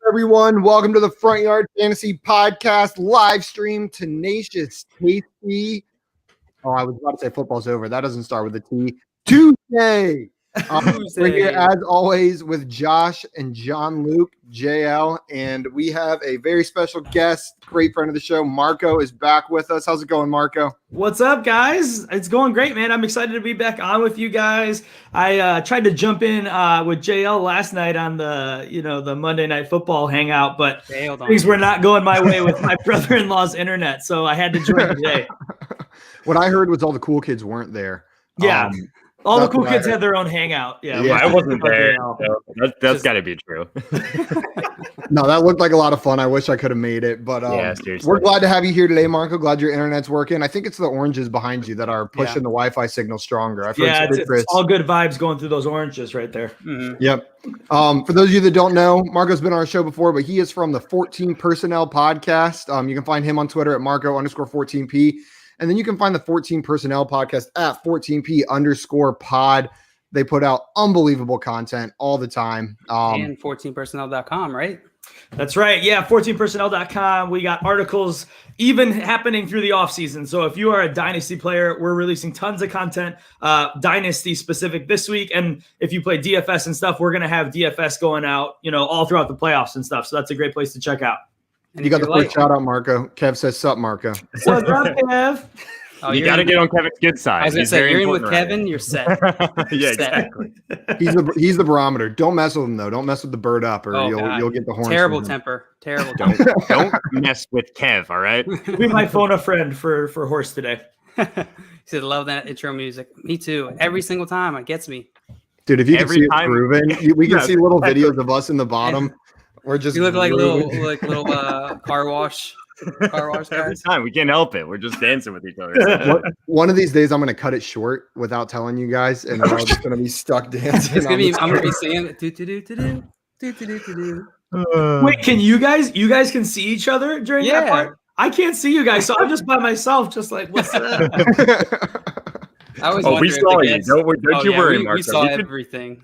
Everyone, welcome to the Front Yard Fantasy Podcast live stream. Tenacious, tasty. Oh, I was about to say football's over. That doesn't start with a T. Tuesday. We're here as always with Josh and John Luke, JL, and we have a very special guest, great friend of the show. Marco is back with us. How's it going, Marco? What's up, guys? It's going great, man. I'm excited to be back on with you guys. I tried to jump in with JL last night on the Monday Night Football hangout, but things were not going my way with my brother-in-law's internet, so I had to join today. What I heard was all the cool kids weren't there. Yeah. All the cool kids had their own hangout. Yeah, I wasn't there. So that's got to be true. No, that looked like a lot of fun. I wish I could have made it, but we're glad to have you here today, Marco. Glad your internet's working. I think it's the oranges behind you that are pushing the Wi-Fi signal stronger. I've heard it's all good vibes going through those oranges right there. Mm-hmm. Yep. For those of you that don't know, Marco's been on our show before, but he is from the 14 Personnel podcast. You can find him on Twitter at Marco_14P. And then you can find the 14 Personnel podcast at 14P_pod. They put out unbelievable content all the time. And 14personnel.com, right? That's right. Yeah, 14personnel.com. We got articles even happening through the offseason. So if you are a Dynasty player, we're releasing tons of content, Dynasty specific this week. And if you play DFS and stuff, we're going to have DFS going out, all throughout the playoffs and stuff. So that's a great place to check out. And you got the first shout out, Marco. Kev says, "Sup, Marco." What's up, Kev? Oh, you got to get on Kevin's good side. I was going to say, you're in with Kevin, you're set. Yeah, exactly. He's the barometer. Don't mess with him, though. Don't mess with the bird up, or you'll get the horns. Terrible temper. Terrible. Don't mess with Kev, all right? We might phone a friend for horse today. He said, "Love that intro music." Me too. Every single time, it gets me. Dude, if you can see it grooving, we can see little videos of us in the bottom. We're just you look like little car wash guys. Every time we can't help it. We're just dancing with each other. One of these days, I'm going to cut it short without telling you guys, and we're all just going to be stuck dancing. I'm going to be singing. Wait, can you guys can see each other during that part? I can't see you guys, so I'm just by myself, just like, what's that? I was we saw you. Don't you worry, Marco. We saw everything.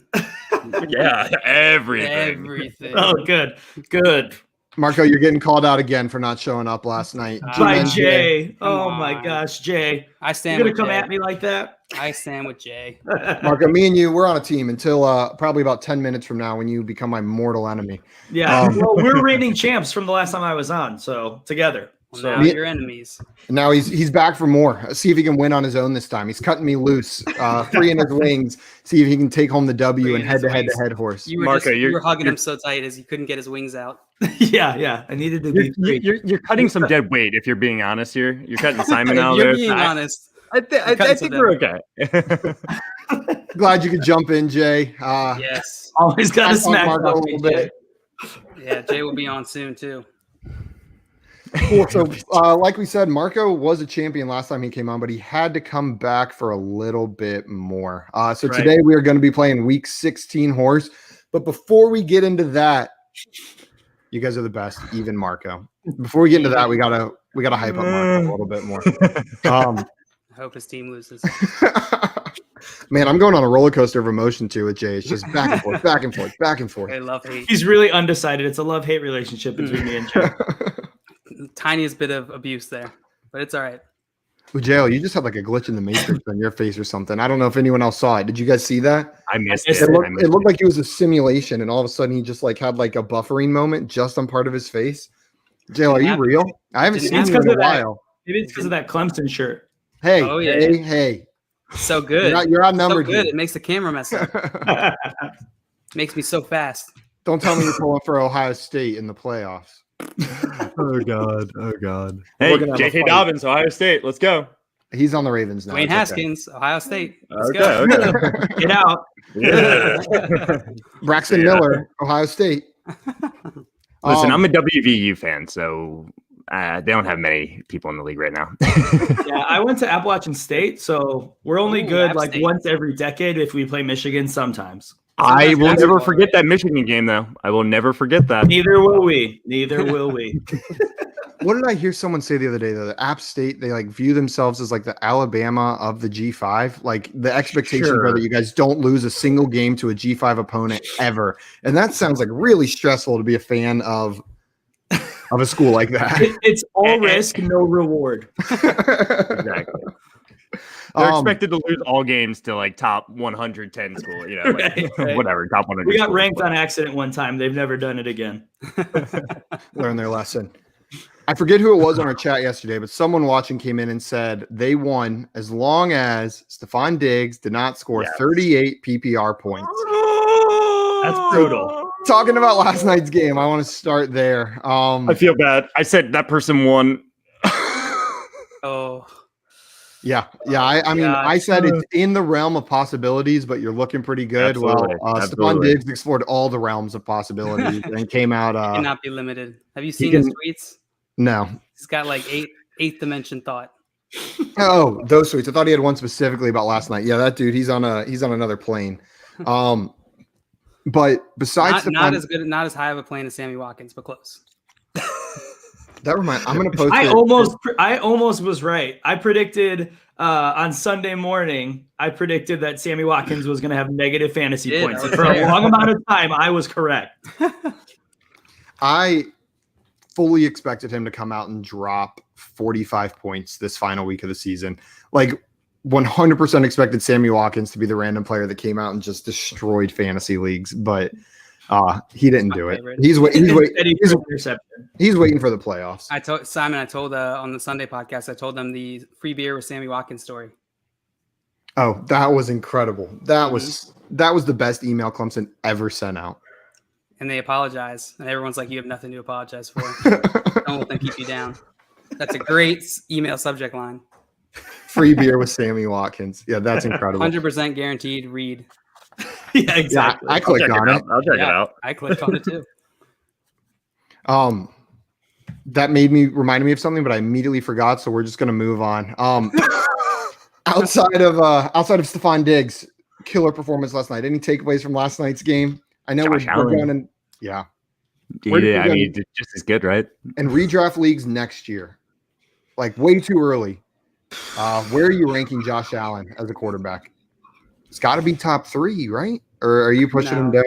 Yeah, everything. Oh, good. Marco, you're getting called out again for not showing up last night. By Jay. Oh my gosh, Jay. I stand. You're gonna come at me like that? I stand with Jay. Marco, me and you, we're on a team until probably about 10 minutes from now when you become my mortal enemy. Yeah. Well, we're reigning champs from the last time I was on, so together. Well, now you're enemies. Now he's back for more. See if he can win on his own this time. He's cutting me loose, free in his wings. See if he can take home the W and head-to-head horse. You were hugging him so tight as he couldn't get his wings out. Yeah. I needed to be. You're cutting some dead weight. If you're being honest here, you're cutting Simon out there. You're being honest. I think we're okay. Glad you could jump in, Jay. Yes. Always got to smack Marco a little bit. Yeah, Jay will be on soon too. Cool. So, like we said, Marco was a champion last time he came on, but he had to come back for a little bit more. Today we are going to be playing Week 16 horse. But before we get into that, you guys are the best, even Marco. Before we get into that, we gotta hype up Marco a little bit more. I hope his team loses. Man, I'm going on a roller coaster of emotion too with Jay. It's just back and forth, back and forth, back and forth. I love hate. He's really undecided. It's a love-hate relationship between me and Jay. Tiniest bit of abuse there, but it's all right. Well, JL, you just had like a glitch in the matrix on your face or something. I don't know if anyone else saw it. Did you guys see that? I missed it. It looked like it was a simulation, and all of a sudden he just like had like a buffering moment just on part of his face. JL, are you real? I haven't seen you in a while. Maybe it's because of that Clemson shirt. Hey, oh, yeah. hey. So good. You're outnumbered. So good. It makes the camera mess up. Makes me so fast. Don't tell me you're pulling for Ohio State in the playoffs. Oh God. Hey, J.K. Dobbins, Ohio State. Let's go. He's on the Ravens now. Dwayne Haskins, Ohio State. Let's go. Okay. Get out. Yeah. Braxton Miller, Ohio State. Listen, I'm a WVU fan, so they don't have many people in the league right now. Yeah, I went to Appalachian State, so we're only good App like State. once every decade if we play Michigan sometimes. I will never forget that Michigan game, though. I will never forget that. Neither will we. What did I hear someone say the other day? Though the App State, they like view themselves as like the Alabama of the G5. Like the expectations are that you guys don't lose a single game to a G5 opponent ever, and that sounds like really stressful to be a fan of a school like that. It's all risk, no reward. Exactly. They're expected to lose all games to like top 110 school, you know, like, right. whatever, top 100. We got ranked on accident one time. They've never done it again. Learn their lesson. I forget who it was on our chat yesterday, but someone watching came in and said they won as long as Stephon Diggs did not score 38 PPR points. That's brutal. Talking about last night's game, I want to start there. I feel bad. I said that person won. Oh. Yeah. I mean, I said it's in the realm of possibilities, but you're looking pretty good. Absolutely. Well, Stephon Diggs explored all the realms of possibilities and came out. He cannot be limited. Have you seen his tweets? No. He's got like eighth dimension thought. Oh, those tweets. I thought he had one specifically about last night. Yeah, that dude, he's on another plane. But besides not as good, not as high of a plane as Sammy Watkins, but close. That reminds. I'm going to post. I almost was right. I predicted on Sunday morning. I predicted that Sammy Watkins was going to have negative fantasy points. And for a long amount of time, I was correct. I fully expected him to come out and drop 45 points this final week of the season. Like 100% expected Sammy Watkins to be the random player that came out and just destroyed fantasy leagues, but he didn't do it. He's waiting for the playoffs. I told Simon, on the Sunday podcast, I told them the free beer with Sammy Watkins story. Oh, that was incredible. That was the best email Clemson ever sent out. And they apologize. And everyone's like, you have nothing to apologize for. Don't let them keep you down. That's a great email subject line. Free beer with Sammy Watkins. Yeah, that's incredible. 100% guaranteed read. Yeah, exactly. Yeah, I clicked on it. I'll check it out. I clicked on it too. That reminded me of something, but I immediately forgot. So we're just gonna move on. Outside of Stephon Diggs, killer performance last night. Any takeaways from last night's game? I know we're going and yeah. Yeah, I mean, just as good, right? And redraft leagues next year, like way too early. Where are you ranking Josh Allen as a quarterback? It's got to be top 3, right? Or are you pushing him down?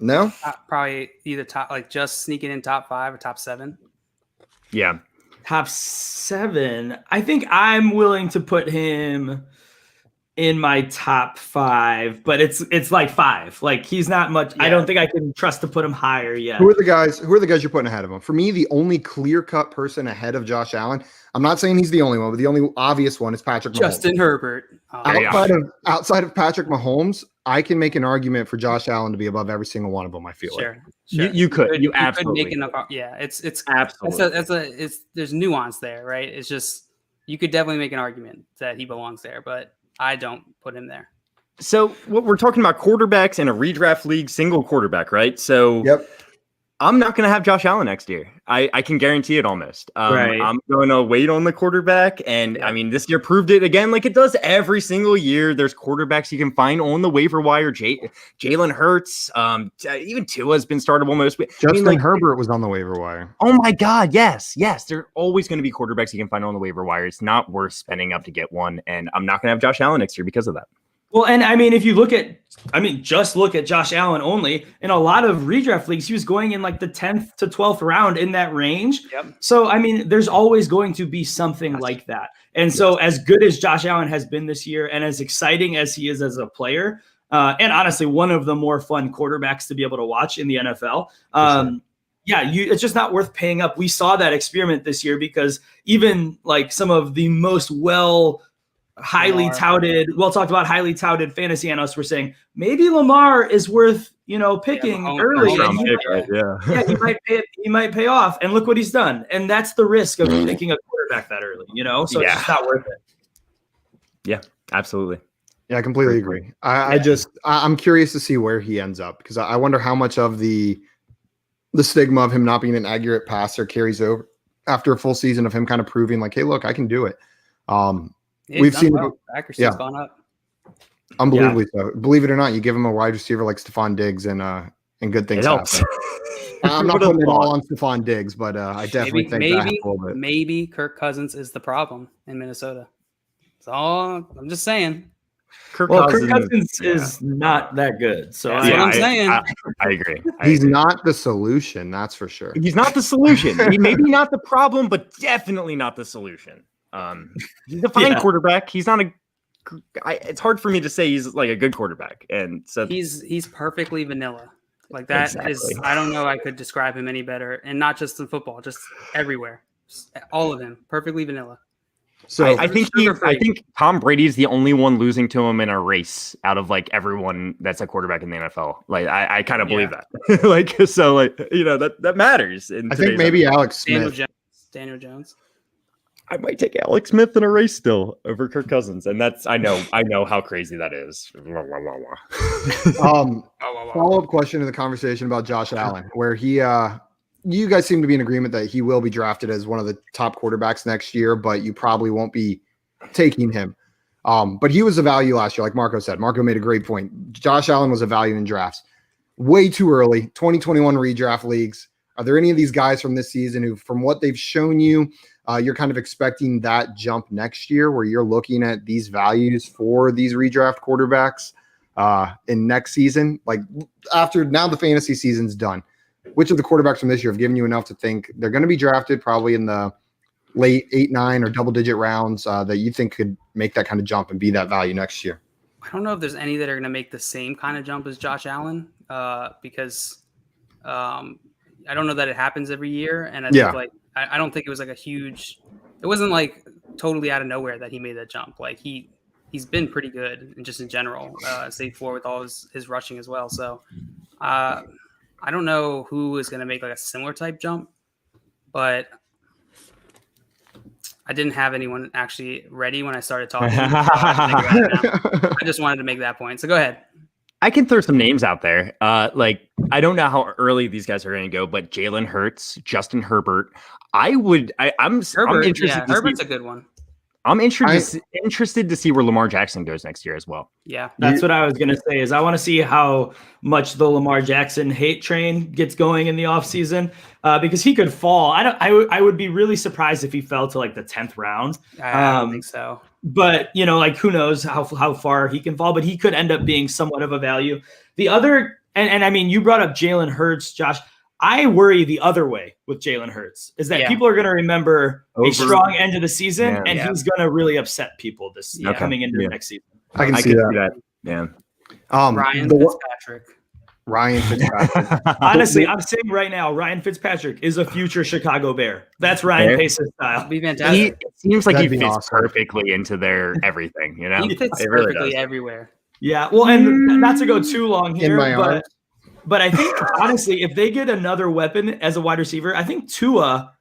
No, probably either top, like just sneaking in top 5 or top 7. Yeah, top 7. I think I'm willing to put him in my top 5, but it's like 5. Like he's not much. Yeah. I don't think I can trust to put him higher yet. Who are the guys you're putting ahead of him? For me, the only clear-cut person ahead of Josh Allen, I'm not saying he's the only one, but the only obvious one is Patrick Mahomes. Justin Herbert. Outside of Patrick Mahomes, I can make an argument for Josh Allen to be above every single one of them. I feel like you could absolutely make enough. Yeah, it's absolutely. There's nuance there, right? It's just you could definitely make an argument that he belongs there, but I don't put him there. So what we're talking about quarterbacks in a redraft league, single quarterback, right? So yep. I'm not going to have Josh Allen next year. I can guarantee it almost. Right. I'm going to wait on the quarterback. And I mean, this year proved it again, like it does every single year. There's quarterbacks you can find on the waiver wire. Jalen Hurts, even Tua's been startable most. Justin Herbert was on the waiver wire. Oh my God. Yes. There are always going to be quarterbacks you can find on the waiver wire. It's not worth spending up to get one. And I'm not going to have Josh Allen next year because of that. Well, and I mean, if you just look at Josh Allen only, in a lot of redraft leagues, he was going in like the 10th to 12th round in that range. Yep. So, I mean, there's always going to be something like that. And so as good as Josh Allen has been this year and as exciting as he is as a player, and honestly, one of the more fun quarterbacks to be able to watch in the NFL, it's just not worth paying up. We saw that experiment this year because even like some of the most highly touted fantasy analysts were saying maybe Lamar is worth picking early. He might pay off, and look what he's done. And that's the risk of picking a quarterback that early. So it's just not worth it. Yeah, absolutely. Yeah, I completely agree. I'm curious to see where he ends up because I wonder how much of the stigma of him not being an accurate passer carries over after a full season of him kind of proving like, hey, look, I can do it. We've seen accuracy's gone up. Unbelievably so. Believe it or not, you give him a wide receiver like Stephon Diggs and and good things It helps. happen. I'm not Would've putting it all thought. on Stephon Diggs, but I definitely think that helped a little bit. Maybe Kirk Cousins is the problem in Minnesota. That's all I'm just saying. Kirk Cousins is not that good. So That's what I'm saying. I agree. He's not the solution, that's for sure. He's not the solution. He maybe not the problem, but definitely not the solution. He's a fine quarterback. He's not it's hard for me to say he's like a good quarterback, and so he's perfectly vanilla. Like that is, I don't know. I could describe him any better, and not just in football, just everywhere. Just all of him, perfectly vanilla. So I think Tom Brady is the only one losing to him in a race out of like everyone that's a quarterback in the NFL. Like I kind of believe that. Like so, like that matters. I think maybe Alex Smith. Daniel Jones. I might take Alex Smith in a race still over Kirk Cousins, and that's I know how crazy that is. Follow-up question to the conversation about Josh Allen, where you guys seem to be in agreement that he will be drafted as one of the top quarterbacks next year, but you probably won't be taking him. But he was a value last year, like Marco said. Marco made a great point. Josh Allen was a value in drafts. Way too early, 2021 redraft leagues. Are there any of these guys from this season who, from what they've shown you, you're kind of expecting that jump next year where you're looking at these values for these redraft quarterbacks in next season? Like after now the fantasy season's done, which of the quarterbacks from this year have given you enough to think they're going to be drafted probably in the late 8, 9 or double-digit rounds that you think could make that kind of jump and be that value next year? I don't know if there's any that are going to make the same kind of jump as Josh Allen because I don't know that it happens every year. And I think I don't think it was like it wasn't like totally out of nowhere that he made that jump. Like he's been pretty good and just in general, save for with all his rushing as well. So I don't know who is going to make like a similar type jump, but I didn't have anyone actually ready when I started talking. So I just wanted to make that point. So go ahead. I can throw some names out there. Like I don't know how early these guys are going to go, but Jalen Hurts, Justin Herbert. I'm interested. Yeah, Herbert's a good one. I'm interested to see where Lamar Jackson goes next year as well. Yeah, that's what I was going to say. Is I want to see how much the Lamar Jackson hate train gets going in the offseason because he could fall. I would be really surprised if he fell to like the 10th round. I don't think so. But like who knows how far he can fall? But he could end up being somewhat of a value. The other, and I mean, you brought up Jalen Hurts, Josh. I worry the other way with Jalen Hurts is that people are going to remember a strong end of the season, and he's going to really upset people coming into the next season. I can see that. Yeah. Ryan Fitzpatrick. Honestly, I'm saying right now, Ryan Fitzpatrick is a future Chicago Bear. That's Ryan Pace's style. That'd be fantastic. It seems like he fits perfectly into their everything. He fits perfectly everywhere. Yeah. Well, and not to go too long here, but I think, honestly, if they get another weapon as a wide receiver, I think Tua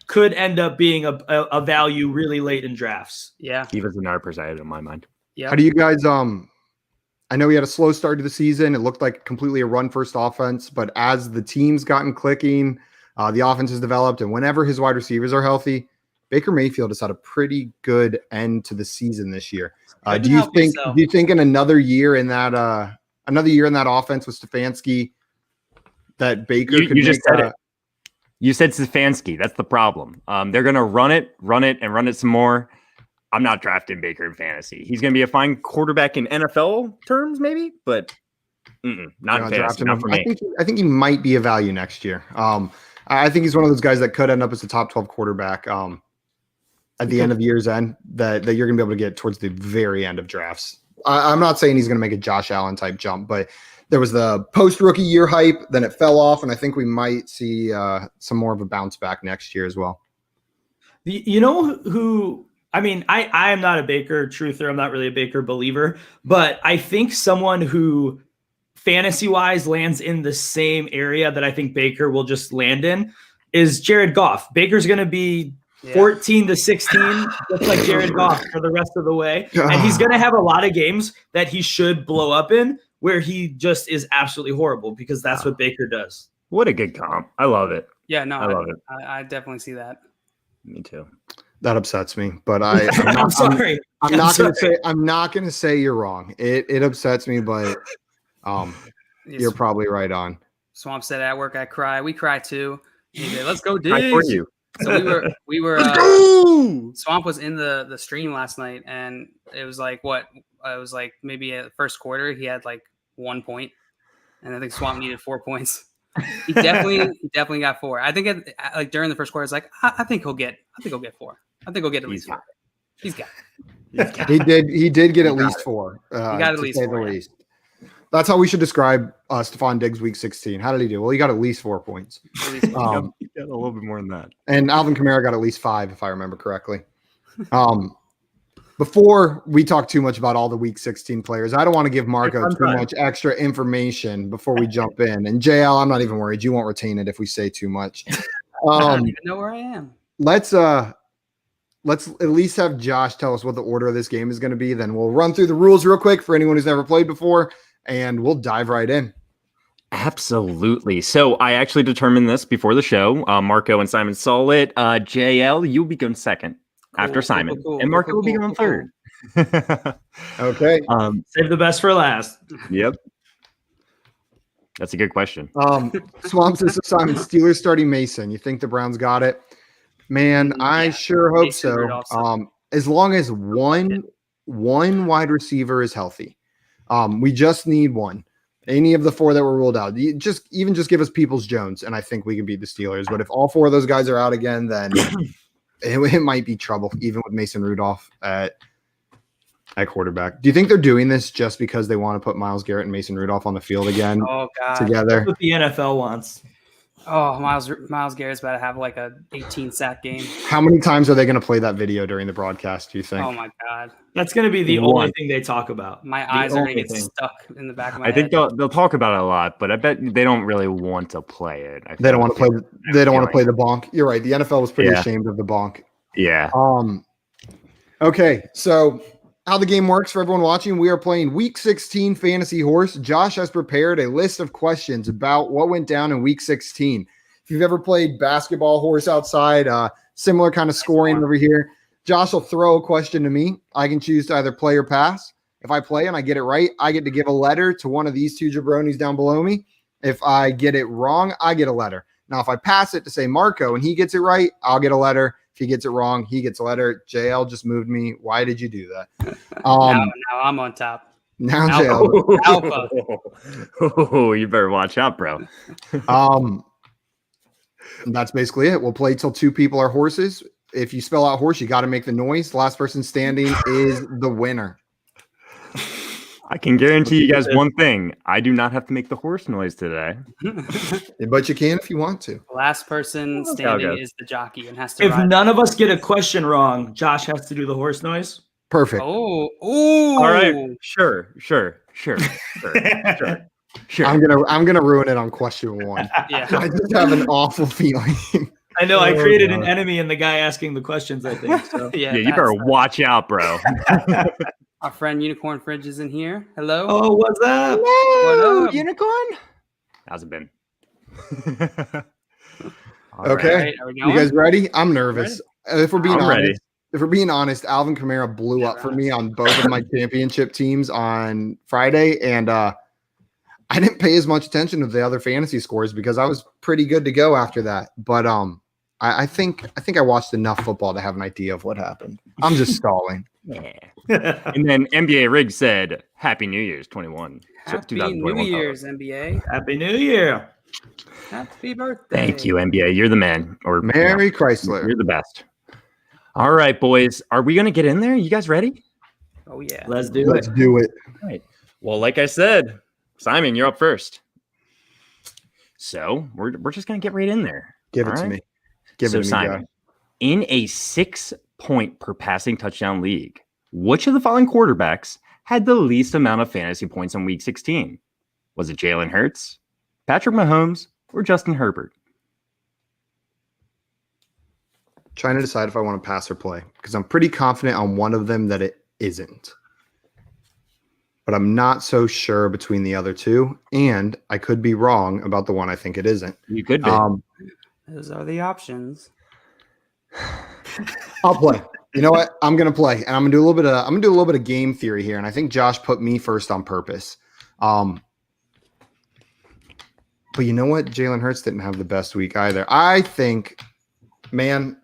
could end up being a value really late in drafts. Yeah. He was another percentage in my mind. Yeah. How do you guys I know he had a slow start to the season. It looked like completely a run-first offense, but as the team's gotten clicking, the offense has developed, and whenever his wide receivers are healthy, Baker Mayfield has had a pretty good end to the season this year. Do you think in another year in that offense with Stefanski that Baker could you just said it. You said Stefanski. That's the problem. They're going to run it some more. I'm not drafting Baker in fantasy. He's going to be a fine quarterback in NFL terms, maybe, but not in fantasy. Not for me. I think he might be a value next year. I think he's one of those guys that could end up as a top 12 quarterback at the end of the year's end that you're going to be able to get towards the very end of drafts. I'm not saying he's going to make a Josh Allen type jump, but there was the post-rookie year hype, then it fell off, and I think we might see some more of a bounce back next year as well. You know who – I mean, I am not a Baker truther. I'm not really a Baker believer, but I think someone who fantasy-wise lands in the same area that I think Baker will just land in is Jared Goff. Baker's going to be 14 to 16, just like Jared Goff for the rest of the way. And he's going to have a lot of games that he should blow up in where he just is absolutely horrible because that's what Baker does. What a good comp. I love it. Yeah, no, I love it. I definitely see that. Me too. That upsets me, but I'm sorry. I'm not going to say you're wrong. It upsets me, but you're probably right on. Swamp said at work I cry. We cry too. He said, let's go, Hi for Diggs. you. So we were Go! Swamp was in the stream last night, and it was like what? It was like maybe at the first quarter he had like 1 point, and I think Swamp needed 4 points. He definitely got 4. I think like during the first quarter, it's like I think he'll get 4. I think he'll get at least 4. He's got it. He did get at least 4. He got at least 4. Least. That's how we should describe Stephon Diggs week 16. How did he do? Well, he got at least 4 points. He got a little bit more than that. And Alvin Kamara got at least 5, if I remember correctly. Before we talk too much about all the week 16 players, I don't want to give Marco too much extra information before we jump in. And JL, I'm not even worried. You won't retain it if we say too much. I don't even know where I am. Let's at least have Josh tell us what the order of this game is going to be. Then we'll run through the rules real quick for anyone who's never played before, and we'll dive right in. Absolutely. So I actually determined this before the show. Marco and Simon saw it. JL, you'll be going second after Simon, and Marco will be going third. Okay. Save the best for last. Yep. That's a good question. Swamp says, Simon, Steelers starting Mason. You think the Browns got it? Man, I sure hope so. As long as one wide receiver is healthy. We just need one. Any of the 4 that were ruled out. Just give us Peoples-Jones, and I think we can beat the Steelers. But if all 4 of those guys are out again, then it might be trouble, even with Mason Rudolph at quarterback. Do you think they're doing this just because they want to put Myles Garrett and Mason Rudolph on the field again together? That's what the NFL wants. Oh, Myles Garrett's about to have like a 18-sack game. How many times are they going to play that video during the broadcast, do you think? Oh, my God. That's going to be the only thing they talk about. My eyes are going to get stuck in the back of my head. I think they'll talk about it a lot, but I bet they don't really want to play it. They don't want to play. They don't want to play the bonk. You're right. The NFL was pretty ashamed of the bonk. Yeah. Okay, so how the game works for everyone watching, we are playing Week 16 Fantasy Horse. Josh has prepared a list of questions about what went down in Week 16. If you've ever played basketball horse outside, similar kind of scoring over here, Josh will throw a question to me. I can choose to either play or pass. If I play and I get it right, I get to give a letter to one of these 2 jabronis down below me. If I get it wrong, I get a letter. Now, if I pass it to say Marco and he gets it right, I'll get a letter. If he gets it wrong, he gets a letter. JL just moved me. Why did you do that? Now I'm on top. Now JL. Alpha. Oh, you better watch out, bro. That's basically it. We'll play till 2 people are horses. If you spell out horse, you got to make the noise. The last person standing is the winner. I can guarantee you guys one thing. I do not have to make the horse noise today. But you can if you want to. Last person standing is the jockey and has to If ride. none of us get a question wrong, Josh has to do the horse noise. Perfect. Oh. All right. Sure. I'm gonna ruin it on question 1. Yeah. I just have an awful feeling. I know I created an enemy in the guy asking the questions, I think. So. Yeah, you better watch out, bro. Our friend Unicorn Fridge is in here. Hello. Oh, what's up? Hello, What up? Unicorn. How's it been? Okay. Right, are we You going? guys ready? I'm nervous. If we're being I'm honest, ready. if we're being honest, Alvin Kamara blew up for me on both of my championship teams on Friday, and I didn't pay as much attention to the other fantasy scores because I was pretty good to go after that. But I think I watched enough football to have an idea of what happened. I'm just stalling. Yeah. And then NBA Rig said, "Happy New Year's, 21." So Happy New Year's, NBA. Happy New Year. Happy birthday. Thank you, NBA. You're the man. Or Merry Chrysler. You're the best. All right, boys. Are we gonna get in there? You guys ready? Oh yeah. Let's do Let's it. do it. All right. Well, like I said, Simon, you're up first. So we're just gonna get right in there. Give it All to right? me. Give So it to me, Simon, guy. in a 6-point per passing touchdown league, which of the following quarterbacks had the least amount of fantasy points in Week 16? Was it Jalen Hurts, Patrick Mahomes, or Justin Herbert? Trying to decide if I want to pass or play because I'm pretty confident on one of them that it isn't. But I'm not so sure between the other 2, and I could be wrong about the one I think it isn't. You could be. Those are the options. I'll play. You know what? I'm gonna play, and I'm gonna do a little bit of game theory here. And I think Josh put me first on purpose. But you know what? Jalen Hurts didn't have the best week either. I think, man.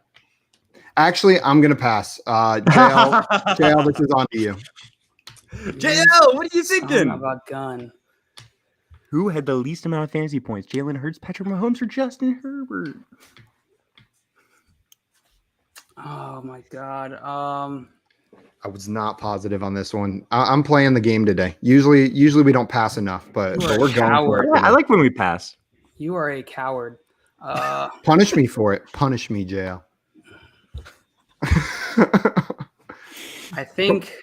Actually, I'm gonna pass. JL, this is on to you. JL, what are you Son thinking? of a gun. Who had the least amount of fantasy points? Jalen Hurts, Patrick Mahomes, or Justin Herbert? Oh my god. I was not positive on this one. I'm playing the game today. Usually we don't pass enough, but You are we're a going for coward. it. Yeah, I like when we pass. You are a coward. Punish me for it. Punish me, JL. I think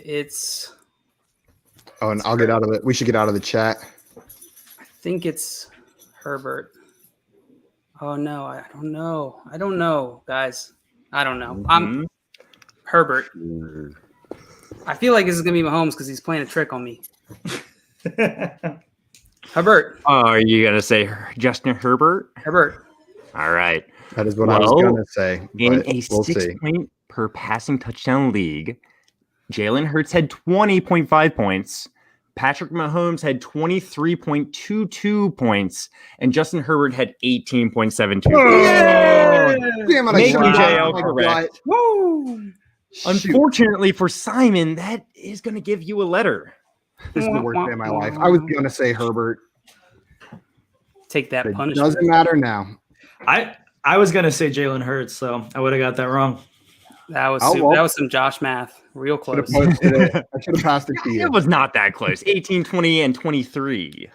it's Oh, and I'll get out of it. We should get out of the chat. Herbert. Oh no, I don't know, guys. I don't know. I'm Herbert. I feel like this is gonna be Mahomes because he's playing a trick on me. Herbert. Oh, are you gonna say Justin Herbert? Herbert. All right. That is what I was Well, gonna say. In but a we'll 6 see. point per passing touchdown league, Jalen Hurts had 20.5 points. Patrick Mahomes had 23.22 points, and Justin Herbert had 18.72. Oh, damn it, Maybe I got JL it. correct. Woo! Shoot. Unfortunately for Simon, that is going to give you a letter. This is the worst day of my life. I was gonna say Herbert. Take that It punishment. doesn't matter now. I was gonna say Jalen Hurts, so I would have got that wrong. That was Oh, well. that was some Josh math. Real Should have close. posted it. I should have passed it to you. It was not that close. 18, 20, and 23.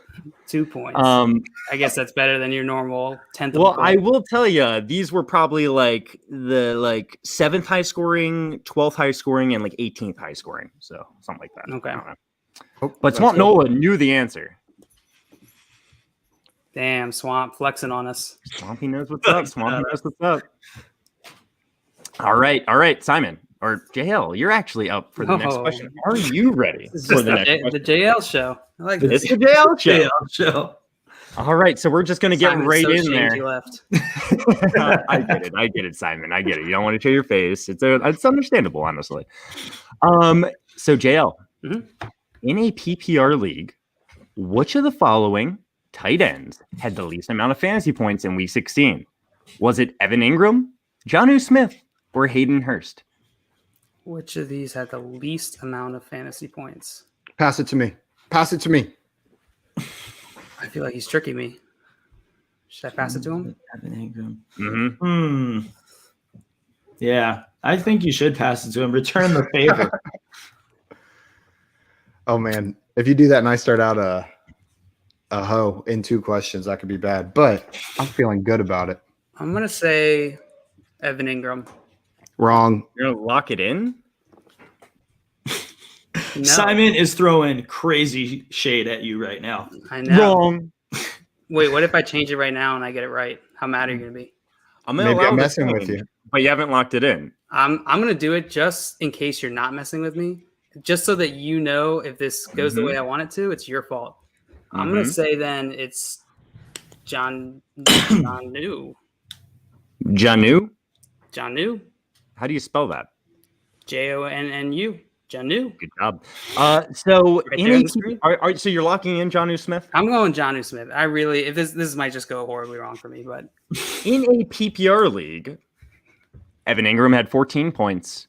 2 points. I I guess that's better than your normal 10th. Well, I will tell you, these were probably like the 7th high scoring, 12th high scoring, and 18th high scoring. So something like that. Okay. I don't know. Oh, But let's Swamp go. Noah knew the answer. Damn, Swamp flexing on us. Swampy knows what's up. Swampy knows what's up. All right, Simon or JL, you're actually up for the next Oh. question. Are you ready This is for just the next the question? JL show. I like this. It's the JL show. Yeah, show. All right, so we're just gonna get Simon's right so in ashamed there. he left. I get it, Simon. I get it. You don't want to show your face. It's understandable, honestly. So JL, Mhm. in a PPR league, which of the following tight ends had the least amount of fantasy points in Week 16? Was it Evan Ingram, Jonnu Smith, or Hayden Hurst? Which of these had the least amount of fantasy points? Pass it to me. Pass it to me. I feel like he's tricking me. Should I pass it to him? Evan Ingram. Mm-hmm. Yeah, I think you should pass it to him. Return the favor. Oh man, if you do that and I start out a hoe in 2 questions, that could be bad. But I'm feeling good about it. I'm gonna say Evan Ingram. Wrong. You're gonna lock it in? No, Simon is throwing crazy shade at you right now. I know. Wrong. Wait, what if I change it right now and I get it right? How mad are you gonna be? I'm gonna Maybe allow I'm this messing with in, you. but you haven't locked it in. I'm gonna do it just in case you're not messing with me, just so that you know if this goes the way I want it to, it's your fault. I'm gonna Mhm. say then it's John New. Jonnu? John New. How do you spell that? JONNU. John New. Good job. So Right in there a on the screen? so you're locking in Jonnu Smith I'm going John Smith. I really, if this might just go horribly wrong for me, but in a PPR league. Evan Ingram had 14 points.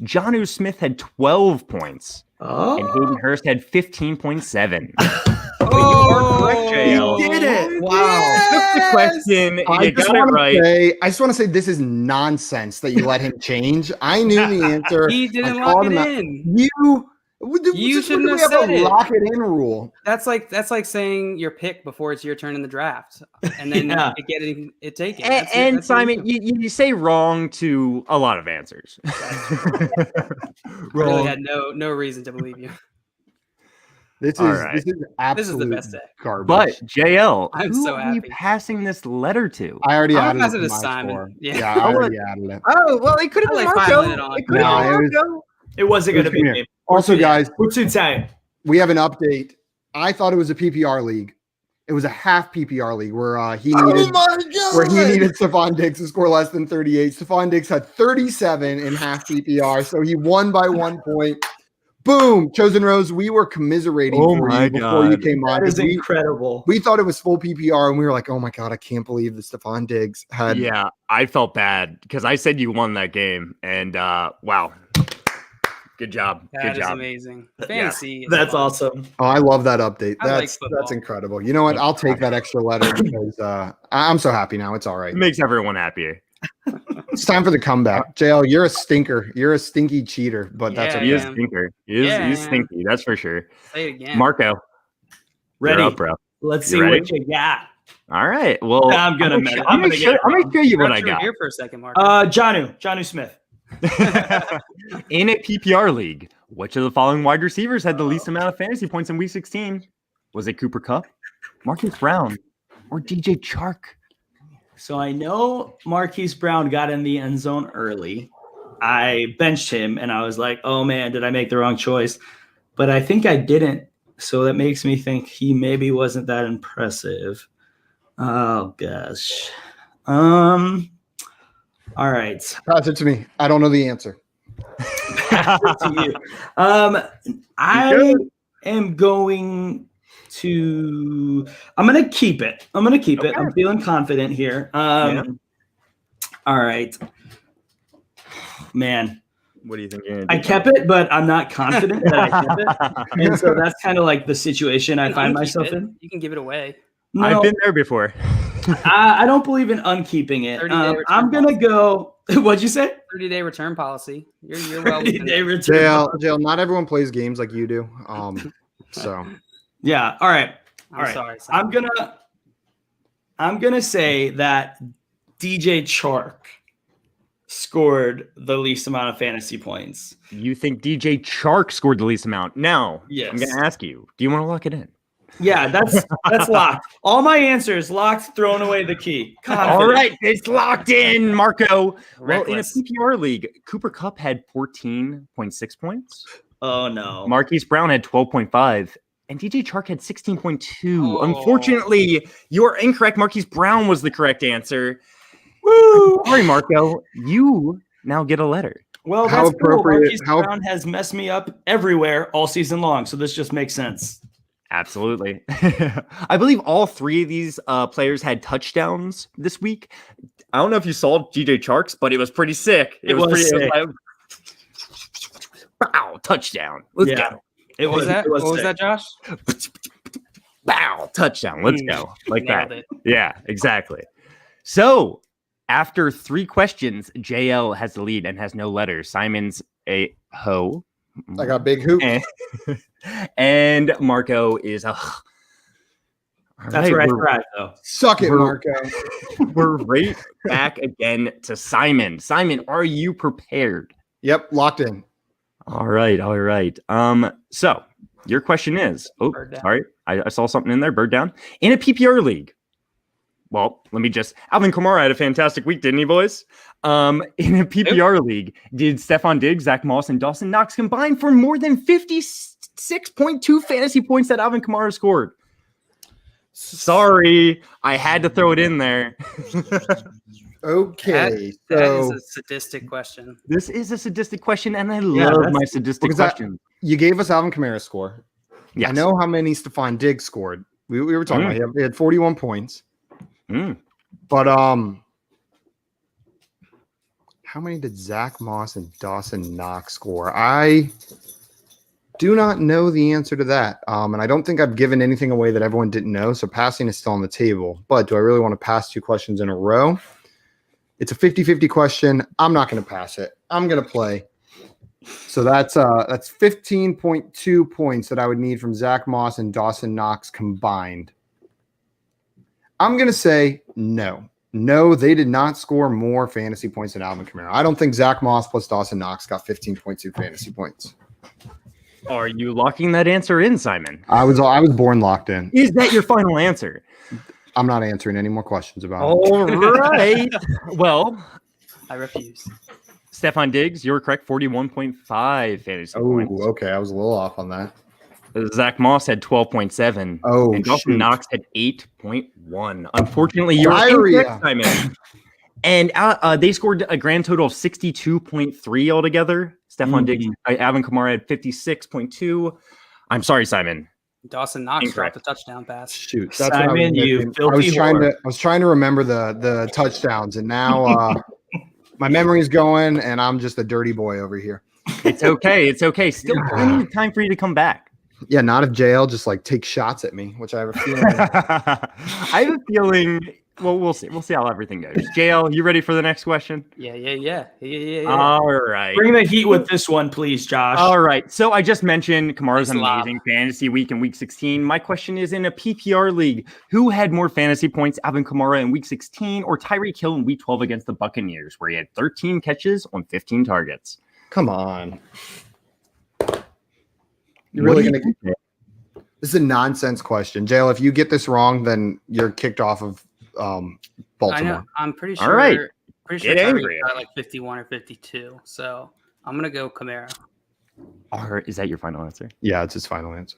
Jonnu Smith had 12 points, and Hayden Hurst had 15.7. oh, correct, JL. He did it. Wow. That's the question. I You just got it want right. to say, I just want to say this is nonsense that you let him change. I knew the answer. He didn't I lock called it him out. in. You shouldn't we have have said a it. lock it in rule. That's like saying your pick before it's your turn in the draft, and then Yeah. it taken. And, That's it. and That's what Simon, you say wrong to a lot of answers. I really Wrong. had no reason to believe you. This All is right. this is This is absolute the best day. garbage. But JL, I'm who so are you happy. passing this letter to? I already I'm added it passing to to my Simon. score. Yeah. I already added it. Oh well, it could have I been like Marco. piling it on. It could have No, been it was- Marco. It wasn't going to be Come here. me. Also, guys, What's inside? we have an update. I thought it was a PPR league. It was a half PPR league where he needed Stephon Diggs to score less than 38. Stephon Diggs had 37 in half PPR, so he won by 1 point. Boom, Chosen Rose. We were commiserating Oh for my you before you God. came on. That is 'Cause incredible. we thought it was full PPR, and we were like, "Oh my god, I can't believe that Stephon Diggs had." Yeah, I felt bad because I said you won that game, and wow, good job, That good is job. amazing. Fantasy. is That's fun. awesome. Oh, I love that update. I like That's football. incredible. You know what? I'll take that extra letter because I'm so happy now. It's all right. It makes everyone happier. It's time for the comeback. JL, you're a stinker. You're a stinky cheater, but that's Yeah, He is okay. am. stinker. Yeah, He's I am. stinky. That's for sure. Say it again. Marco, Ready? you're up, bro. Let's You see ready? what you got. All right. Well, I'm gonna I'm get it gonna show you what Forgot I you were got. here for a second, Mark. Janu Smith. In a PPR league, which of the following wide receivers had the least amount of fantasy points in Week 16? Was it Cooper Kupp, Marcus Brown, or DJ Chark? So I know Marquise Brown got in the end zone early. I benched him and I was like, oh man, did I make the wrong choice? But I think I didn't. So that makes me think he maybe wasn't that impressive. Oh gosh. All right. Pass it to me. I don't know the answer. To you. I am going to. I'm going to keep it. Okay. I'm feeling confident here. Yeah. All right, man. What do you think? You're I gonna do? kept it, but I'm not confident that I kept it, and so that's kind of like the situation I You can find unkeep myself it. in. You can give it away. No, I've been there before. I don't believe in unkeeping it. 30-day return I'm gonna policy. go. What'd you say? 30-day return policy. You're well within 30-day that. return. JL, not everyone plays games like you do. So Yeah. All right. I'm All right. sorry. Simon. I'm gonna say that DJ Chark scored the least amount of fantasy points. You think DJ Chark scored the least amount? Now, Yes. I'm going to ask you, do you want to lock it in? Yeah, that's locked. All my answers locked, thrown away the key. Confident. All right, it's locked in, Marco. Well, in a Reckless. PPR league, Cooper Kupp had 14.6 points. Oh no. Marquise Brown had 12.5. And DJ Chark had 16.2. Oh. Unfortunately, you're incorrect. Marquise Brown was the correct answer. Woo! Sorry, Marco. You now get a letter. Well, How that's cool. appropriate- Marquise how- Brown has messed me up everywhere all season long, so this just makes sense. Absolutely. I believe all three of these players had touchdowns this week. I don't know if you saw DJ Chark's, but it was pretty sick. It was pretty sick. It was like, bow, touchdown. Let's Yeah. go. It What was that? It What was sick. that, Josh? Bow, touchdown. Let's go. Like Nailed that. it. Yeah, exactly. So after 3 questions, JL has the lead and has no letters. Simon's a ho. I got big hoop. And Marco is a. All That's right, where I we're- thrive, though. Suck it, We're- Marco. We're right back again to Simon. Simon, are you prepared? Yep, locked in. All right, all right. So your question is, Bird down. sorry, I saw something in there. Bird down in a PPR league. Well, let me just. Alvin Kamara had a fantastic week, didn't he, boys? In a PPR league, did Stephon Diggs, Zach Moss, and Dawson Knox combine for more than 56.2 fantasy points that Alvin Kamara scored? Sorry, I had to throw it in there. Okay, That is so a sadistic question. This is a sadistic question, and I Yeah, love that's- my sadistic because that- questions. you gave us Alvin Kamara's score. Yes. I know how many Stephon Diggs scored. We were talking about he had 41 points. Mm. But how many did Zach Moss and Dawson Knox score? I do not know the answer to that. And I don't think I've given anything away that everyone didn't know. So passing is still on the table. But do I really want to pass 2 questions in a row? It's a 50-50 question. I'm not going to pass it. I'm going to play. So that's 15.2 points that I would need from Zach Moss and Dawson Knox combined. I'm going to say no. No, they did not score more fantasy points than Alvin Kamara. I don't think Zach Moss plus Dawson Knox got 15.2 fantasy points. Are you locking that answer in, Simon? I was born locked in. Is that your final answer? I'm not answering any more questions about it. All right. Well, I refuse. Stephon Diggs, you're correct. 41.5 fantasy Oh, points. okay. I was a little off on that. Zach Moss had 12.7. Oh, and Dawson shoot. Knox had 8.1. Unfortunately, you're Diarrhea. incorrect, Simon. And they scored a grand total of 62.3 altogether. Stephon Diggs, Alvin Kamara had 56.2. I'm sorry, Simon. Dawson Knox Incorrect. dropped a touchdown pass. Shoot, Simon, you filthy I was trying to remember the touchdowns, and now my memory's going, and I'm just a dirty boy over here. It's okay. It's okay. Still plenty of time for you to come back. Yeah, not if JL just like takes shots at me, which I have a feeling. I have a feeling. Well, we'll see. We'll see how everything goes. JL, you ready for the next question? Yeah. All right. Bring the heat with this one, please, Josh. All right. So I just mentioned Kamara's Thanks a lot. amazing fantasy week in week 16. My question is, in a PPR league, who had more fantasy points, Alvin Kamara in week 16 or Tyreek Hill in week 12 against the Buccaneers, where he had 13 catches on 15 targets? Come on. You're really What going do to. This is a nonsense question. JL, if you get this wrong, then you're kicked off of I Baltimore. know. I'm pretty sure. All right. Pretty sure Get Tyreek angry. got like 51 or 52. So I'm gonna go Kamara. Or is that your final answer? Yeah, it's his final answer.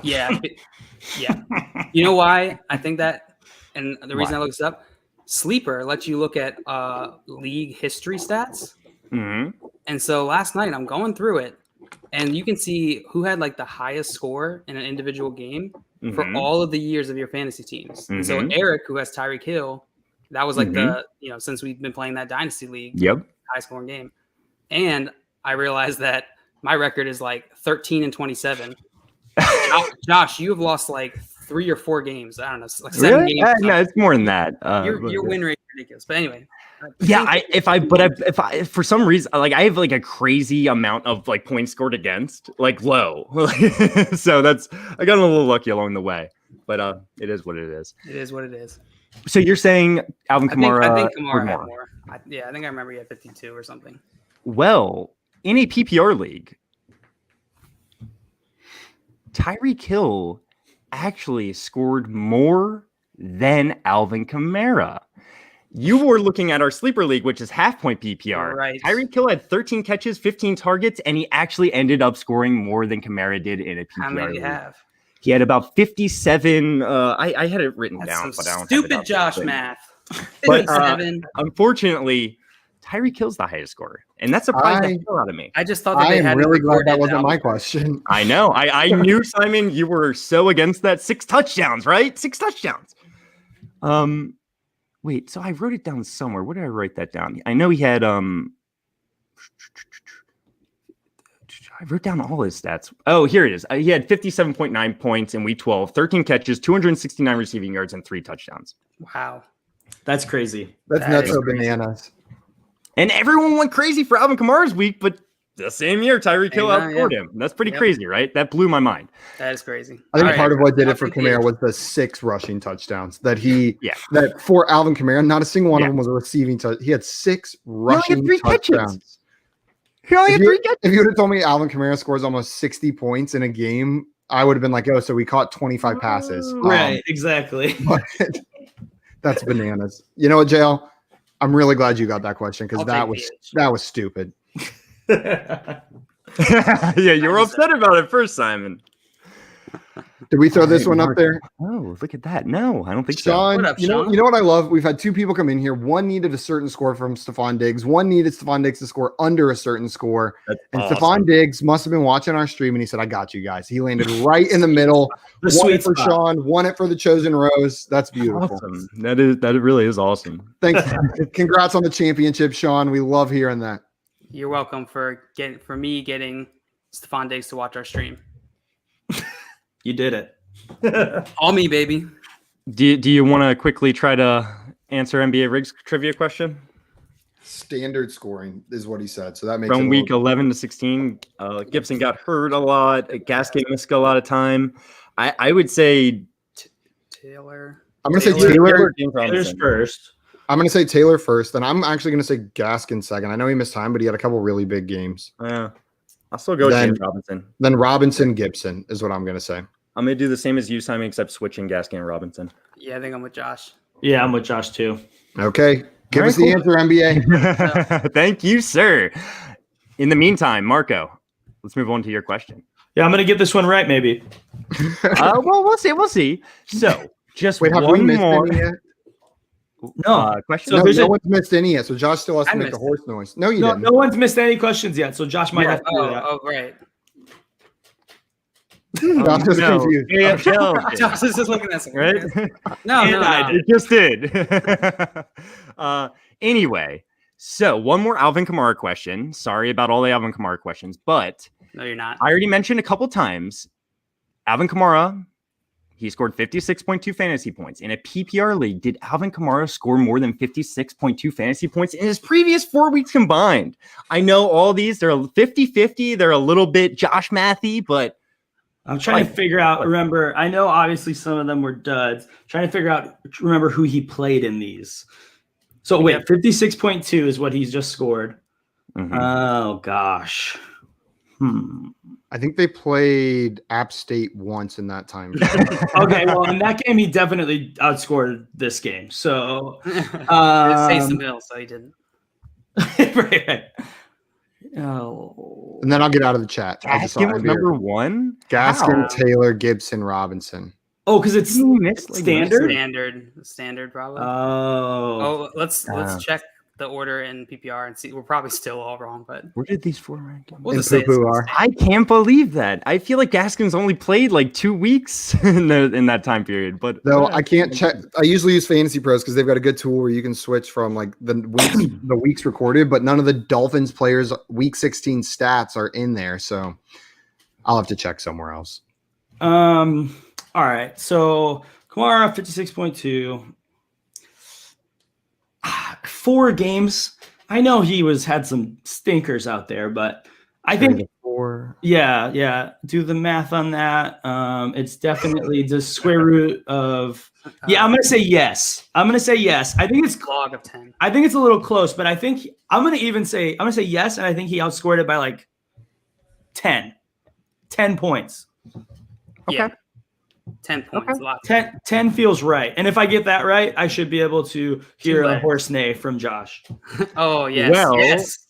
Yeah. You know why I think that, and the reason Why? I looked this up, Sleeper lets you look at league history stats. Mm-hmm. And so last night I'm going through it, and you can see who had like the highest score in an individual game for all of the years of your fantasy teams. And so Eric, who has Tyreek Hill, that was like since we've been playing that dynasty league, high scoring game. And I realized that my record is like 13-27. Josh, you have lost like 3 or 4 games. I don't know, like 7 Really? games. No, it's more than that. Your win rate is ridiculous. But anyway. Yeah, if I for some reason, like I have like a crazy amount of like points scored against, like low. So I got a little lucky along the way, but it is what it is. It is what it is. So you're saying Alvin Kamara? I think Kamara scored had more. more. I think I remember he had 52 or something. Well, in a PPR league, Tyreek Hill actually scored more than Alvin Kamara. You were looking at our sleeper league, which is half point PPR. Right. Tyreek Hill had 13 catches, 15 targets, and he actually ended up scoring more than Kamara did in a PPR How many do league. you have? He had about 57. I had it written That's down, some but I don't have it stupid up Josh there. math. But, 57. Unfortunately, Tyreek Hill's the highest scorer, and that surprised the hell out of me. I just thought that I they am had really glad that recorded wasn't now. my question. I know. I knew, Simon, you were so against that. 6 touchdowns, right? 6 touchdowns. Wait, so I wrote it down somewhere. Where did I write that down? I know he had I wrote down all his stats. Oh, here it is. He had 57.9 points in week 12, 13 catches, 269 receiving yards, and 3 touchdowns. Wow. That's crazy. That's That nuts is so crazy. bananas. And everyone went crazy for Alvin Kamara's week, but the same year, Tyreek Hill Amen, outscored yeah. him. That's pretty Yep. crazy, right? That blew my mind. That is crazy. I think All part right. of what did it for Nothing Kamara huge. was the 6 rushing touchdowns that for Alvin Kamara, not a single one of them was a receiving touch. He had 6 rushing 3 catches. touchdowns. He only had 3 catches. If you would have told me Alvin Kamara scores almost 60 points in a game, I would have been like, oh, so we caught 25 passes. Right, exactly. But that's bananas. You know what, JL? I'm really glad you got that question because I'll that take was the edge. that was stupid. Yeah, you were upset about it first, Simon. Did we throw this Alright, one up Mark. there? Oh, look at that. No, I don't think so. Sean, What up, you know Sean? what I love? We've had 2 people come in here. One needed a certain score from Stephon Diggs. One needed Stephon Diggs to score under a certain score. That's And awesome. Stephon Diggs must have been watching our stream and he said, I got you guys. He landed right in the middle. The Won sweet it for spot. Sean, won it for the Chosen Rose. That's beautiful. Awesome. That really is awesome. Thanks. Congrats on the championship, Sean. We love hearing that. You're welcome for me getting Stephon Diggs to watch our stream. You did it. All me, baby. Do you want to quickly try to answer NBA Riggs trivia question? Standard scoring is what he said. So that makes From it week 11 to 16, Gibson got hurt a lot. Gaskin missed a lot of time. I would say Taylor. I'm going to say Taylor- Taylor. James There's Robinson. first. I'm going to say Taylor first, and I'm actually going to say Gaskin second. I know he missed time, but he had a couple really big games. Yeah. I'll still go with Then- James Robinson. Then Robinson, Gibson is what I'm going to say. I'm going to do the same as you, Simon, except switching Gaskin and Robinson. Yeah, I think I'm with Josh. Yeah, I'm with Josh too. Okay. Give All us right, the cool. answer, NBA. Thank you, sir. In the meantime, Marco, let's move on to your question. Yeah, I'm gonna get this one right, maybe. Well, we'll see. So, just Wait, have we one missed more. any yet? question? So No, there's no a- one's missed any yet. So Josh still has I to make the missed horse noise. No, you No, didn't. no one's missed any questions yet, so Josh might have to do that. Oh, right. Josh is confused. AFL did, Josh is just looking at something. right? No, And no, I no. did. It just did. Anyway, so one more Alvin Kamara question. Sorry about all the Alvin Kamara questions, but No, you're not. I already mentioned a couple times Alvin Kamara. He scored 56.2 fantasy points. In a PPR league, did Alvin Kamara score more than 56.2 fantasy points in his previous 4 weeks combined? I know all these, they're 50-50. They're a little bit Josh Mathy, but I'm trying to figure out. Remember, I know obviously some of them were duds. Trying to figure out. Remember who he played in these. So wait, 56.2 is what he's just scored. Oh gosh. I think they played App State once in that time. Okay, well, in that game, he definitely outscored this game. So, It's Taysom so he didn't. right. Oh, And then I'll get out of the chat. I just saw Gaskin was NBA. number one. Gaskin, Wow. Taylor, Gibson, Robinson. oh, because it's You missed, like, standard. Standard, probably. Oh, Let's check the order in PPR and see. We're probably still all wrong, but Where did these 4 rank? we'll And just say Poo-Poo are. I can't believe that. I feel like Gaskin's only played like 2 weeks in that time period. But Though I can't check. I usually use Fantasy Pros because they've got a good tool where you can switch from like the weeks recorded, but none of the Dolphins players' week 16 stats are in there. So I'll have to check somewhere else. All right. So Kamara 56.2. 4 games. I know he had some stinkers out there, but I think 4. yeah. Do the math on that. It's definitely the square root of. Yeah, I'm gonna say yes. I think it's. log of 10. I think it's a little close, but I think I'm gonna say yes, and I think he outscored it by like 10 points. Yeah. 10 points. Okay. A lot. 10 feels right. And if I get that right, I should be able to hear a legs. horse neigh from Josh. Oh, yes. Well-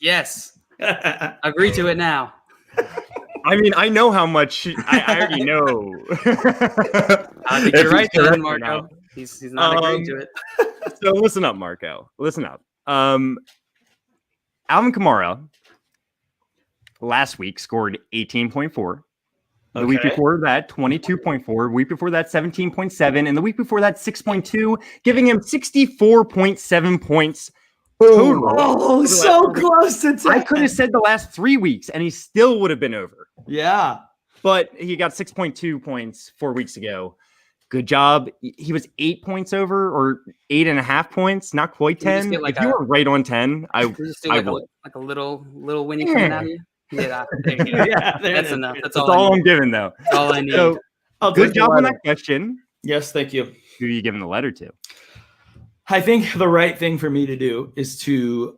Yes. Agree to it now. I mean, I know how much. I already know. I think If you're right, he's correct then, or Marco. not. He's not agreeing to it. So listen up, Marco. Listen up. Alvin Kamara last week scored 18.4. The week Okay. before that, 22.4. Week before that, 17.7. And the week before that, 6.2, giving him 64.7 points total. Oh, so close to 10. I could have said the last 3 weeks, and he still would have been over. Yeah. But he got 6.2 points 4 weeks ago. Good job. He was 8 points over, or 8.5 points, not quite Can you just 10. get like if you a- were right on 10, I Just do I like, would. a little Winnie coming out of you. Yeah, there you go. Yeah, there it That's is. enough. That's That's all, all I I'm need. giving, though. That's all I need. So I'll good take job the on letter. that question. Yes, thank you. Who are you giving the letter to? I think the right thing for me to do is to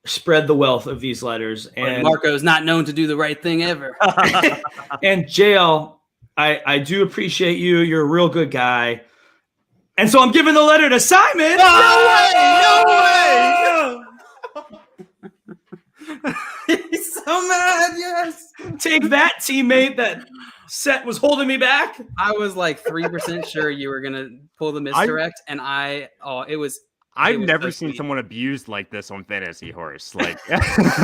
spread the wealth of these letters. And Marco's not known to do the right thing ever. and JL, I do appreciate you. You're a real good guy. And so I'm giving the letter to Simon. He's so mad. Yes. Take that, teammate that was holding me back. I was like 3% sure you were gonna pull the misdirect, and it was. I've It was never so seen sweet. someone abused like this on Fantasy Horse. Like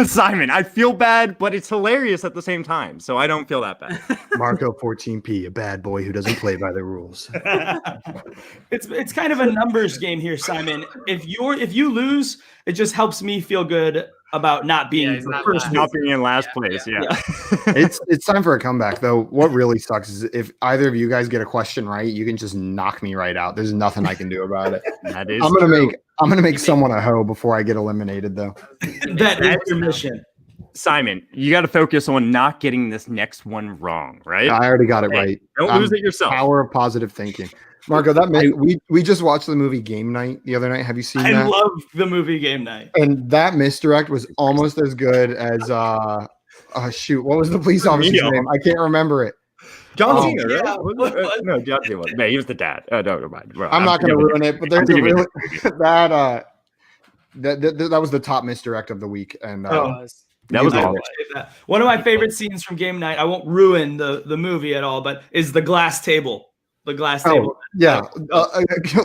Simon, I feel bad, but it's hilarious at the same time. So I don't feel that bad. Marco 14P, a bad boy who doesn't play by the rules. It's kind of a numbers game here, Simon. If you lose, it just helps me feel good about not being he's the not first. last. Not being in last Yeah, place. yeah. Yeah. It's time for a comeback though. What really sucks is if either of you guys get a question right, you can just knock me right out. There's nothing I can do about it. That is I'm true. gonna make someone a hoe before I get eliminated though. That is your mission. Simon, you got to focus on not getting this next one wrong, right? I already got it Hey, right. Don't lose it yourself. Power of positive thinking. Marco, we just watched the movie Game Night the other night. Have you seen I that? love the movie Game Night. And that misdirect was almost as good as shoot, what was the police officer's Neo. name? I can't remember it. John Oh, Cena, right? yeah. Was it? No, John Cena was. No, he was the dad. No, never mind. Bro, I'm not going to ruin it, but there's a thinking of really that was the top misdirect of the week, and That was I awesome. appreciate that. One of my favorite scenes from Game Night, I won't ruin the movie at all, but is the glass table. The glass table. Yeah.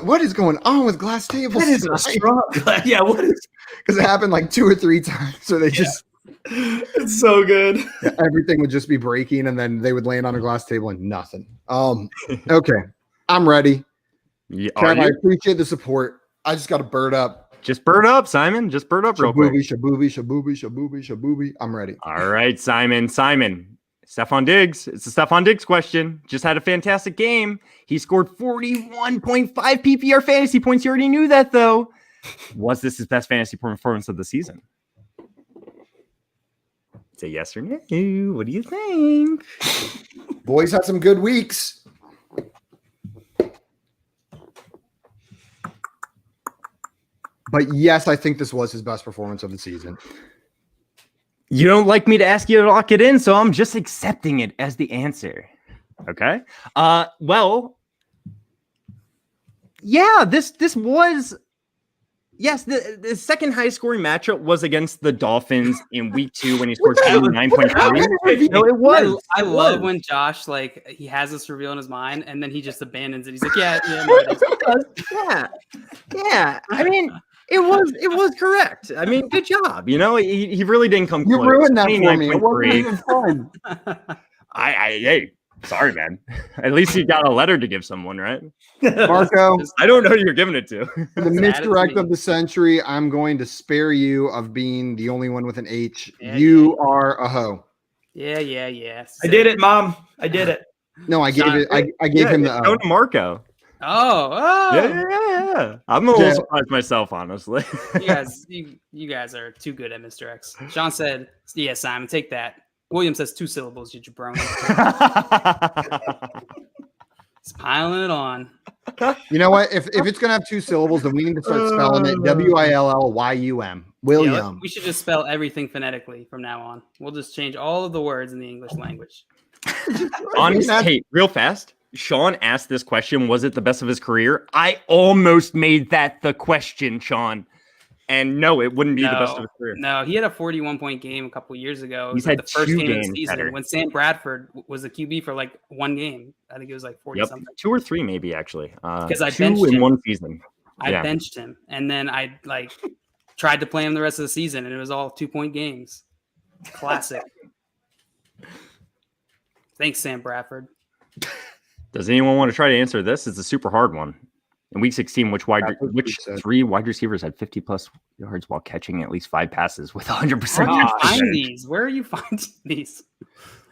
What is going on with glass tables? What is a strong? Yeah, what is? Because it happened like 2 or 3 times. So they just It's so good. everything would just be breaking, and then they would land on a glass table and nothing. Okay, I'm ready. Yeah, Trav, I appreciate the support. I just got to bird up. Just bird up, Simon. Just bird up real quick. Shabooby. I'm ready. All right, Simon. Stephon Diggs. It's a Stephon Diggs question. Just had a fantastic game. He scored 41.5 PPR fantasy points. You already knew that, though. Was this his best fantasy performance of the season? Say yes or no. What do you think? Boys had some good weeks. But yes, I think this was his best performance of the season. You don't like me to ask you to lock it in, so I'm just accepting it as the answer. Okay. Well, yeah, this was. Yes, the second highest scoring matchup was against the Dolphins in week 2 when he scored 29.3. No, it was. I love when Josh, like, he has this reveal in his mind and then he just abandons it. He's like, yeah, no, it is. Yeah. I mean, it was correct. I mean, good job. You know, he really didn't come close. You ruined that for me. It wasn't 29.3. even fun. Hey, sorry, man. At least you got a letter to give someone, right? Marco, I don't know who you're giving it to. the misdirect of the century, I'm going to spare you of being the only one with an H. Yeah, You are a hoe. Yeah. I did it, Mom. I did it. No, I gave it. I gave him the Go to Marco. Oh. Yeah. I'm a little surprised myself, honestly. You guys are too good at Mr. X. Sean said, yeah, Simon, take that. William says 2 syllables, you jabroni. He's piling it on. You know what? If it's gonna have 2 syllables, then we need to start spelling it Willyum. William. Yeah, we should just spell everything phonetically from now on. We'll just change all of the words in the English language. Hey, real fast. Sean asked this question, was it the best of his career? I almost made that the question, Sean. And no, it wouldn't be the best of his career. No, he had a 41-point game a couple years ago. It was He's had the first 2 game of games the season better. when Sam Bradford was the QB for like 1 game. I think it was like 40 something. 2 or 3 maybe, actually. Because I 2 benched in him. 1 season. I benched him. And then I tried to play him the rest of the season, and it was all 2-point games. Classic. Thanks, Sam Bradford. Does anyone want to try to answer this? It's a super hard one. In week 16, which 3 wide receivers had 50-plus yards while catching at least 5 passes with 100%? Where are you finding these?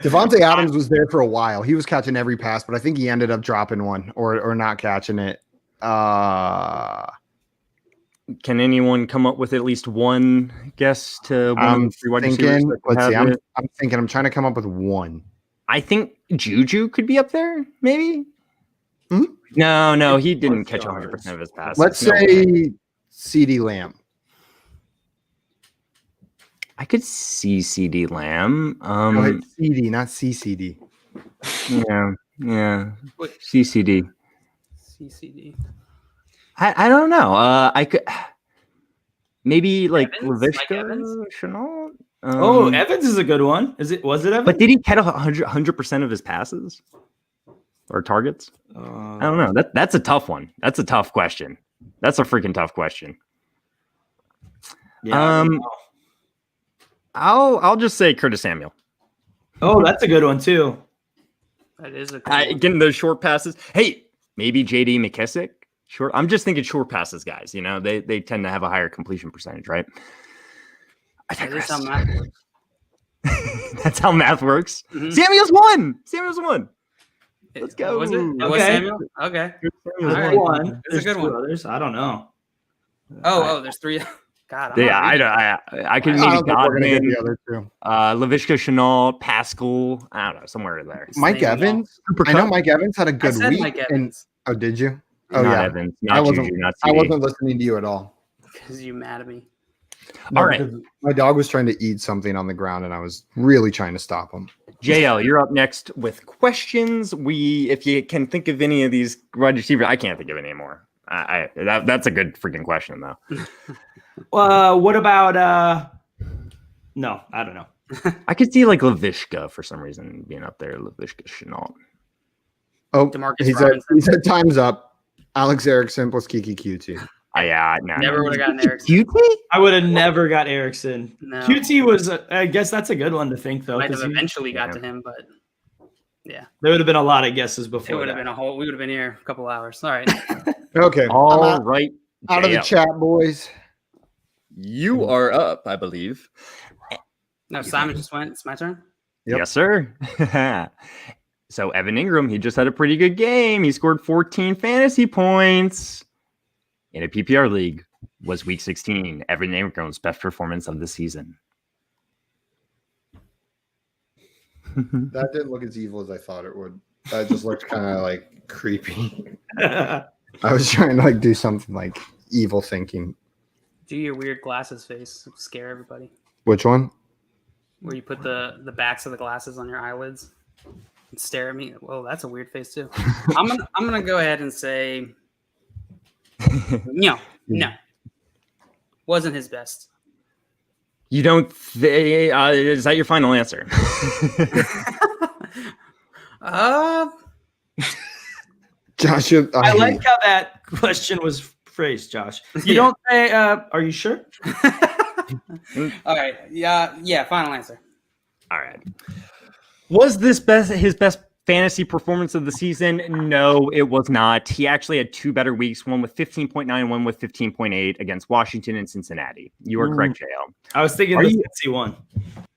Devontae Adams was there for a while. He was catching every pass, but I think he ended up dropping one or not catching it. Can anyone come up with at least one guess to one of the 3 wide receivers? Let's see. I'm trying to come up with one. I think Juju could be up there, maybe. No, he didn't catch 100% of his passes. Let's say CeeDee Lamb. I could see CeeDee Lamb. CD, not CCD. Yeah. CCD. CCD. I don't know. I could maybe like Evans? Laviska Shenault. Evans is a good one. Was it Evans? But did he catch 100% of his passes or targets? I don't know. That's a tough one. That's a tough question. That's a freaking tough question. Yeah. I'll just say Curtis Samuel. Oh, that's a good one too. That is a good one. Getting those short passes. Hey, maybe JD McKissick. Short. I'm just thinking short passes, guys. You know, they tend to have a higher completion percentage, right? That is how math works. That's how math works. Mhm. Samuel's won. Let's go. Was it? It was Okay. Samuel? Okay. There's All right. one. That's a There's good 2 one. others. I don't know. Oh, there's 3. God. Yeah, I could I maybe don't think we're gonna get Godwin, the other 2. Laviska Shenault, Pascal. I don't know, somewhere in there. Mike Same Evans. I know Mike Evans had a I good said week. Mike Evans Oh, did you? Oh, Not yeah. Evans, I not wasn't- Juju, not I CD. wasn't listening to you at all. because you mad at me. No, All right. because my dog was trying to eat something on the ground, and I was really trying to stop him. JL, you're up next with questions. If you can think of any of these wide receivers, I can't think of any more. That's a good freaking question, though. What about? No, I don't know. I could see like Laviska for some reason being up there. Laviska Shenault. Oh, Demarcus he Robinson. said time's up. Alex Erickson plus Kiki QT. Yeah, no. Never would have gotten Erickson. QT? I would have never got Erickson. No. QT was, I guess that's a good one to think though. Might have 'Cause eventually got to him, but there would have been a lot of guesses it before. would have that. been we would have been here a couple hours. All right. Okay. I'm All right. out of the JL. chat, boys. You are up, I believe. No, Simon just went. It's my turn. Yep. Yes, sir. So Evan Ingram, he just had a pretty good game. He scored 14 fantasy points in a PPR league. Was week 16 Evan Ingram's best performance of the season? That didn't look as evil as I thought it would. That just looked kind of like creepy. I was trying to like do something like evil thinking. Do your weird glasses face. Scare everybody. Which one? Where you put the backs of the glasses on your eyelids and stare at me. Well, that's a weird face too. I'm gonna go ahead and say no. Wasn't his best. You don't? Is that your final answer? Josh, I like how that question was phrased, Josh. You don't say, are you sure? All right. Yeah. Final answer. All right. Was this his best fantasy performance of the season? No, it was not. He actually had two better weeks, one with 15.9, one with 15.8 against Washington and Cincinnati. You are correct, JL. I was thinking the Cincy one.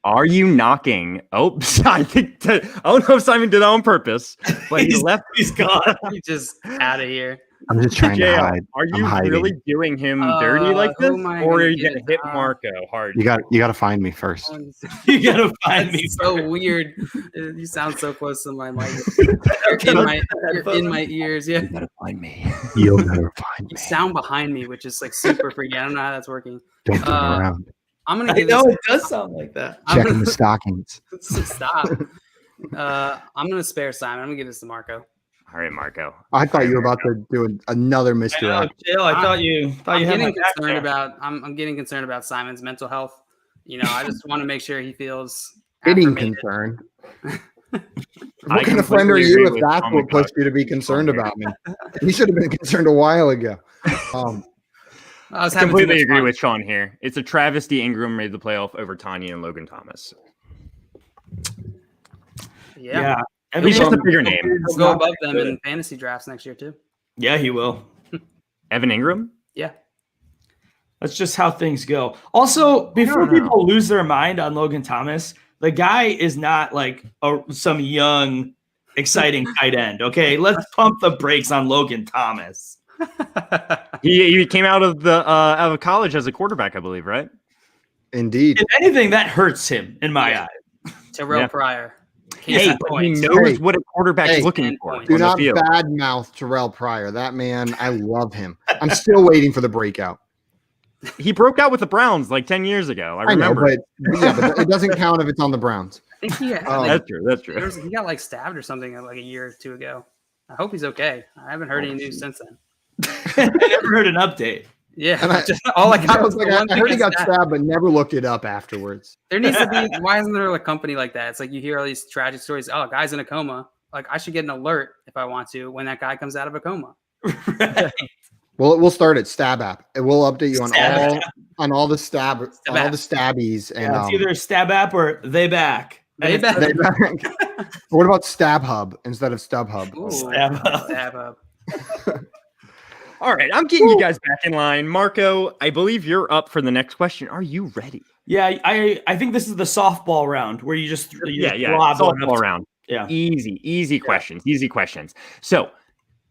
Are you knocking? Oh, I don't know if Simon did that on purpose, but he left. He's gone. He's just out of here. I'm just trying to JL, hide. are I'm you hiding. really doing him dirty like who this, am I or gonna are you get? going to hit Marco hard? You got to find me first. You gotta find me. That's so weird. You sound so close to my mic. You're in my ears. Yeah. You got to find me. You'll never find You me. sound behind me, which is like super freaky. I don't know how that's working. Don't turn around. I'm gonna I give know this. it does sound like that. Checking the stockings. Stop. I'm gonna spare Simon. I'm gonna give this to Marco. All right, Marco. I thought you were about to do another misdirect. Jill, I thought you I'm had my getting back concerned there. about. I'm getting concerned about Simon's mental health. You know, I just want to make sure he feels Getting affirmated. concerned. I What kind of friend are completely you agree if with that's Tom what pushed McCusker. you to be concerned about me? You should have been concerned a while ago. I was I having too completely much agree fun. with Sean here. It's a travesty Ingram made the playoff over Tanya and Logan Thomas. Yeah, He's just a bigger name. He'll go above them in fantasy drafts next year too. Yeah, he will. Evan Ingram? Yeah. That's just how things go. Also, before don't know. people lose their mind on Logan Thomas, the guy is not like some young, exciting tight end. Okay, let's pump the brakes on Logan Thomas. He came out of college as a quarterback, I believe, right? Indeed. If anything, that hurts him in my Yeah. eye. Terrell Yeah. Pryor. Hey, Can't but he points. knows Hey. what a quarterback Hey. is looking 10 for points. Do on the not field. badmouth Terrell Pryor. That man, I love him. I'm still waiting for the breakout. He broke out with the Browns like 10 years ago. I I know, remember. but it doesn't count if it's on the Browns. I think he had, Oh. That's true. That's true. he got like stabbed or something like a year or two ago. I hope he's okay. I haven't heard any news since then. I never heard an update. Yeah, And I- just, all I got I, was was like, the one I thing heard he got stabbed. stabbed, but never looked it up afterwards. There needs to be. Why isn't there a company like that? It's like you hear all these tragic stories. Oh, a guy's in a coma. Like I should get an alert if I want to when that guy comes out of a coma. Right. Well, we'll start at Stab App. It will update you on Stab all the stabbies and Yeah, it's either Stab App or They Back. They And Back. what about Stab Hub instead of StubHub? Ooh, Stab up. stab up. All right, I'm getting you guys back in line. Marco, I believe you're up for the next question. Are you ready? Yeah, I think this is the softball round where you just Yeah. lob one Softball up. round. Yeah. Easy questions. Easy questions. So,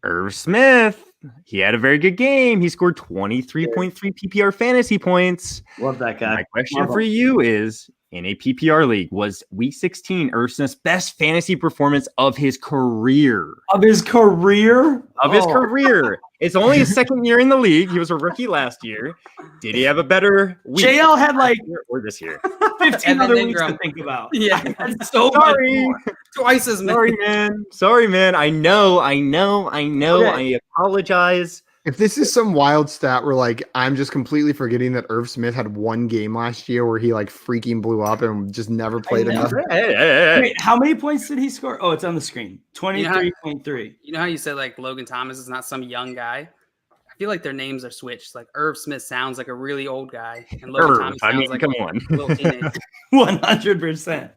Irv Smith, he had a very good game. He scored 23.3 PPR fantasy points. Love that guy. My question Love for him. you is, in a PPR league, was Week 16 Irv Smith's best fantasy performance of his career? Of his career? Of his Oh. career. It's only his second year in the league. He was a rookie last year. Did he have a better week? JL had like last year or this year? 15 Evan other weeks to Ingram. think about. Yeah, That's so much Sorry. more. twice as many. Sorry, man. I know. Okay. I apologize. If this is some wild stat where like I'm just completely forgetting that Irv Smith had one game last year where he like freaking blew up and just never played know. enough. Wait, how many points did he score? Oh, it's on the screen. 23.3. You know how you said like Logan Thomas is not some young guy? I feel like their names are switched. Like Irv Smith sounds like a really old guy, and Logan Thomas sounds like come a on. little teenager. 100%.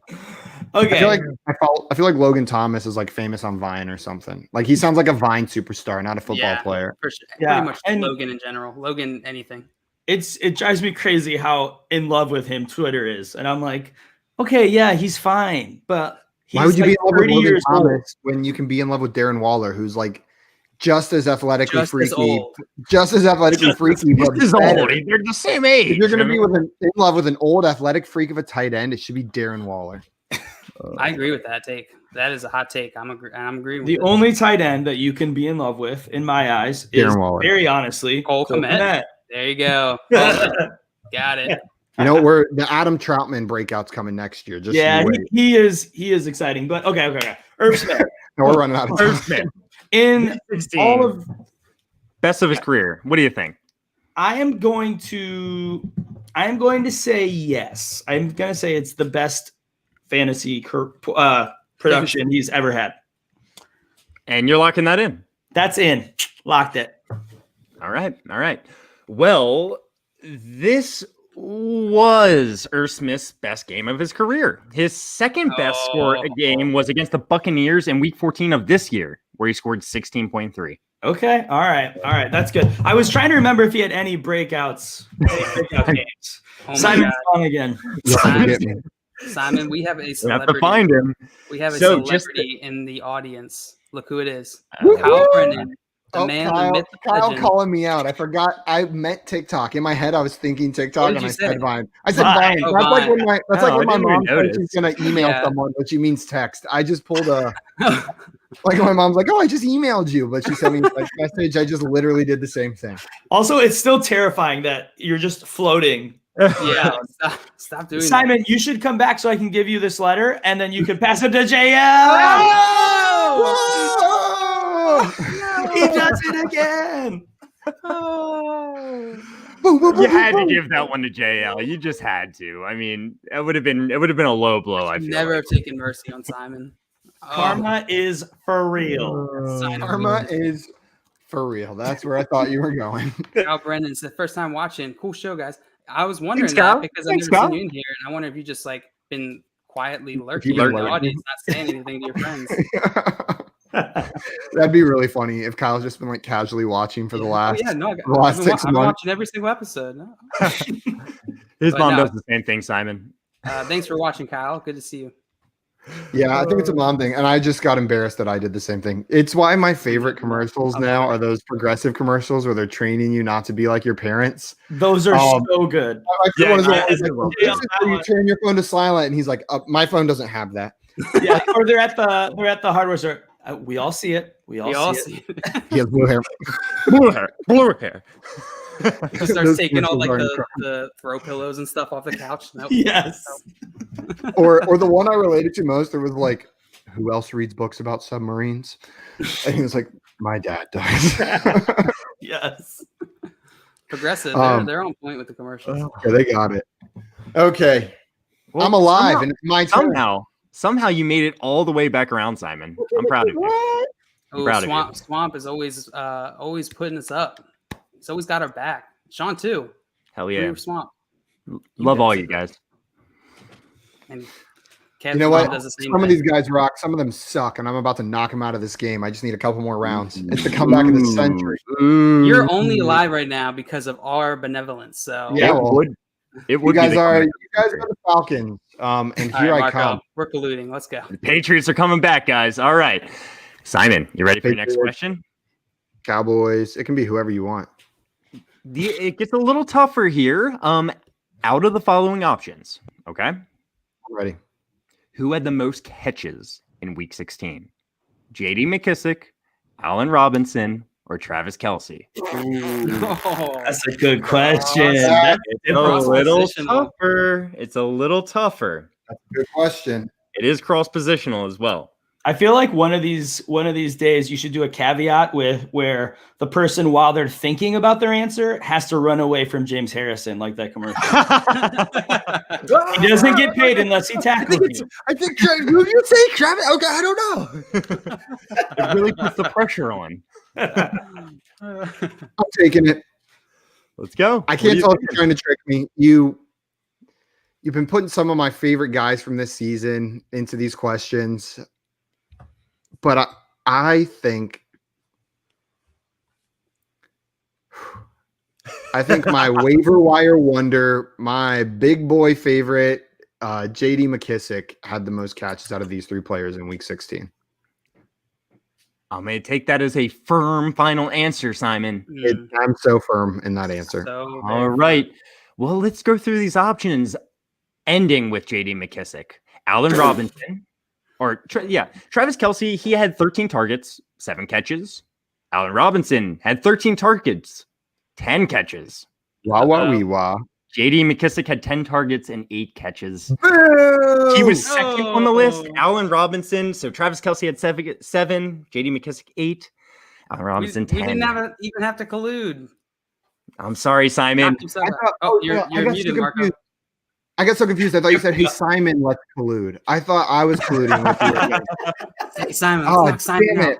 Okay. I feel like Logan Thomas is like famous on Vine or something. Like he sounds like a Vine superstar, not a football player. For sure. Yeah, Pretty much and- Logan in general. Logan anything. It drives me crazy how in love with him Twitter is. And I'm like, okay, yeah, he's fine. But he's Why would you like be in love with 30 Logan years old. Thomas when you can be in love with Darren Waller, who's like just as athletically Just as freaky, old. just as athletically freaky, but This is better. old. They're the same age. If you're going to be in love with an old athletic freak of a tight end, it should be Darren Waller. I agree with that take. That is a hot take. I'm agreeing with The it. only tight end that you can be in love with, in my eyes, is Darren Waller. very honestly Cole Kmet. There you go. Got it. You know, where the Adam Troutman breakout's coming next year. Just Yeah, you wait. he is exciting. But okay. Irv Smith. No, we're running out of time. Irv Smith, In 16. all of best of his career. What do you think? I am going to say yes. I'm going to say it's the best fantasy production he's ever had. And you're locking that in. That's in. Locked it. All right. Well, this was Irv Smith's best game of his career. His second best score a game was against the Buccaneers in Week 14 of this year, where he scored 16.3. Okay. All right. That's good. I was trying to remember if he had any breakout games. Oh my Simon's God. on again. Simon, we have a You have celebrity. to find him. We have a So, just- celebrity in the audience. Look who it is. Woo-hoo! Kyle Brennan, the man, Kyle, the myth, the Kyle legend. calling me out. I forgot. I meant TikTok. In my head, I was thinking TikTok, What did and you I say? said Vine. I said Vine. Vine. Oh, That's like Vine. when my Oh, my I didn't mom even says notice. she's gonna email Yeah. someone, but she means text. I just pulled a like my mom's like, "Oh, I just emailed you," but she sent me a text message. I just literally did the same thing. Also, it's still terrifying that you're just floating. Yeah, stop doing that. Simon, you should come back so I can give you this letter, and then you can pass it to JL. He does it again. Boom, boom, boom, You had to boom. give that one to JL. You just had to. I mean, it would have been a low blow. I feel Never like. have taken mercy on Simon. Oh, Karma is for real. Sign of Karma is for real. That's where I thought you were going. Kyle Brennan, it's the first time watching. Cool show, guys. I was wondering Thanks, Kyle. that because Thanks, I've never Kyle. seen you in here, and I wonder if you just like been quietly lurking you've been in the lurking. audience, not saying anything to your friends. That'd be really funny if Kyle's just been like casually watching for the last. Oh, yeah, no, the last I've been 6 wa- I've been months. watching every single episode. No. His But mom no. does the same thing, Simon. Thanks for watching, Kyle. Good to see you. Yeah, I think it's a mom thing, and I just got embarrassed that I did the same thing. It's why my favorite commercials now are those progressive commercials where they're training you not to be like your parents. Those are so good. My Yeah, phone is yeah, always like, yeah, "This is where you that turn your phone to silent," and he's like, "My phone doesn't have that." Yeah, or they're at the hardware store. We all see it. We all see it. see it. He has blue hair. Blue hair. He just starts Those taking all like commercials are the throw pillows and stuff off the couch. Nope. Yes. or the one I related to most, there was like, "Who else reads books about submarines?" And he was like, "My dad does." Yes. Progressive. They're on point with the commercials. Yeah, they got it. Okay, Well, I'm alive, somehow- and it's my turn. Somehow you made it all the way back around, Simon. I'm proud of you. Oh, proud of you. Swamp is always putting us up. He's always got our back. Sean too. Hell yeah. Swamp. Love all you guys. And You know what? Does the same Some of thing. these guys rock. Some of them suck, and I'm about to knock them out of this game. I just need a couple more rounds. It's the comeback of the century. You're only alive right now because of our benevolence. So Yeah, well, It You would be guys the are comeback. the Falcons, and All here right, I Marco, come. we're colluding. Let's go. The Patriots are coming back, guys. All right. Simon, you ready for your next Patriots. question? Cowboys. It can be whoever you want. It gets a little tougher here. Out of the following options, okay? I'm ready. Who had the most catches in Week 16? J.D. McKissick, Allen Robinson, or Travis Kelce? Oh, That's a good question. That's It's a little tougher. It's a little tougher. Good question. It is cross positional as well. I feel like one of these days you should do a caveat with where the person, while they're thinking about their answer, has to run away from James Harrison like that commercial. He doesn't get paid unless he tackles you. I think who you say Travis? Okay, I don't know. It really puts the pressure on. I'm taking it. Let's go. I can't tell if you're trying to trick me. You've been putting some of my favorite guys from this season into these questions, but I think my waiver wire wonder, my big boy favorite, J.D. McKissic, had the most catches out of these three players in Week 16. I'm going to take that as a firm final answer, Simon. I'm so firm in that answer. All right. Well, let's go through these options, ending with J.D. McKissic. Allen Robinson, Travis Kelce, he had 13 targets, 7 catches. Allen Robinson had 13 targets, 10 catches. Wah. J.D. McKissic had 10 targets and 8 catches. Boo! He was second on the list. Allen Robinson. So Travis Kelce had 7. J.D. McKissic 8. Allen Robinson 10. We didn't even have to collude. I'm sorry, Simon. You're muted, Marco. I got so confused. I thought you said, "Hey Simon, let's collude." I thought I was colluding with you. Hey Simon, damn it!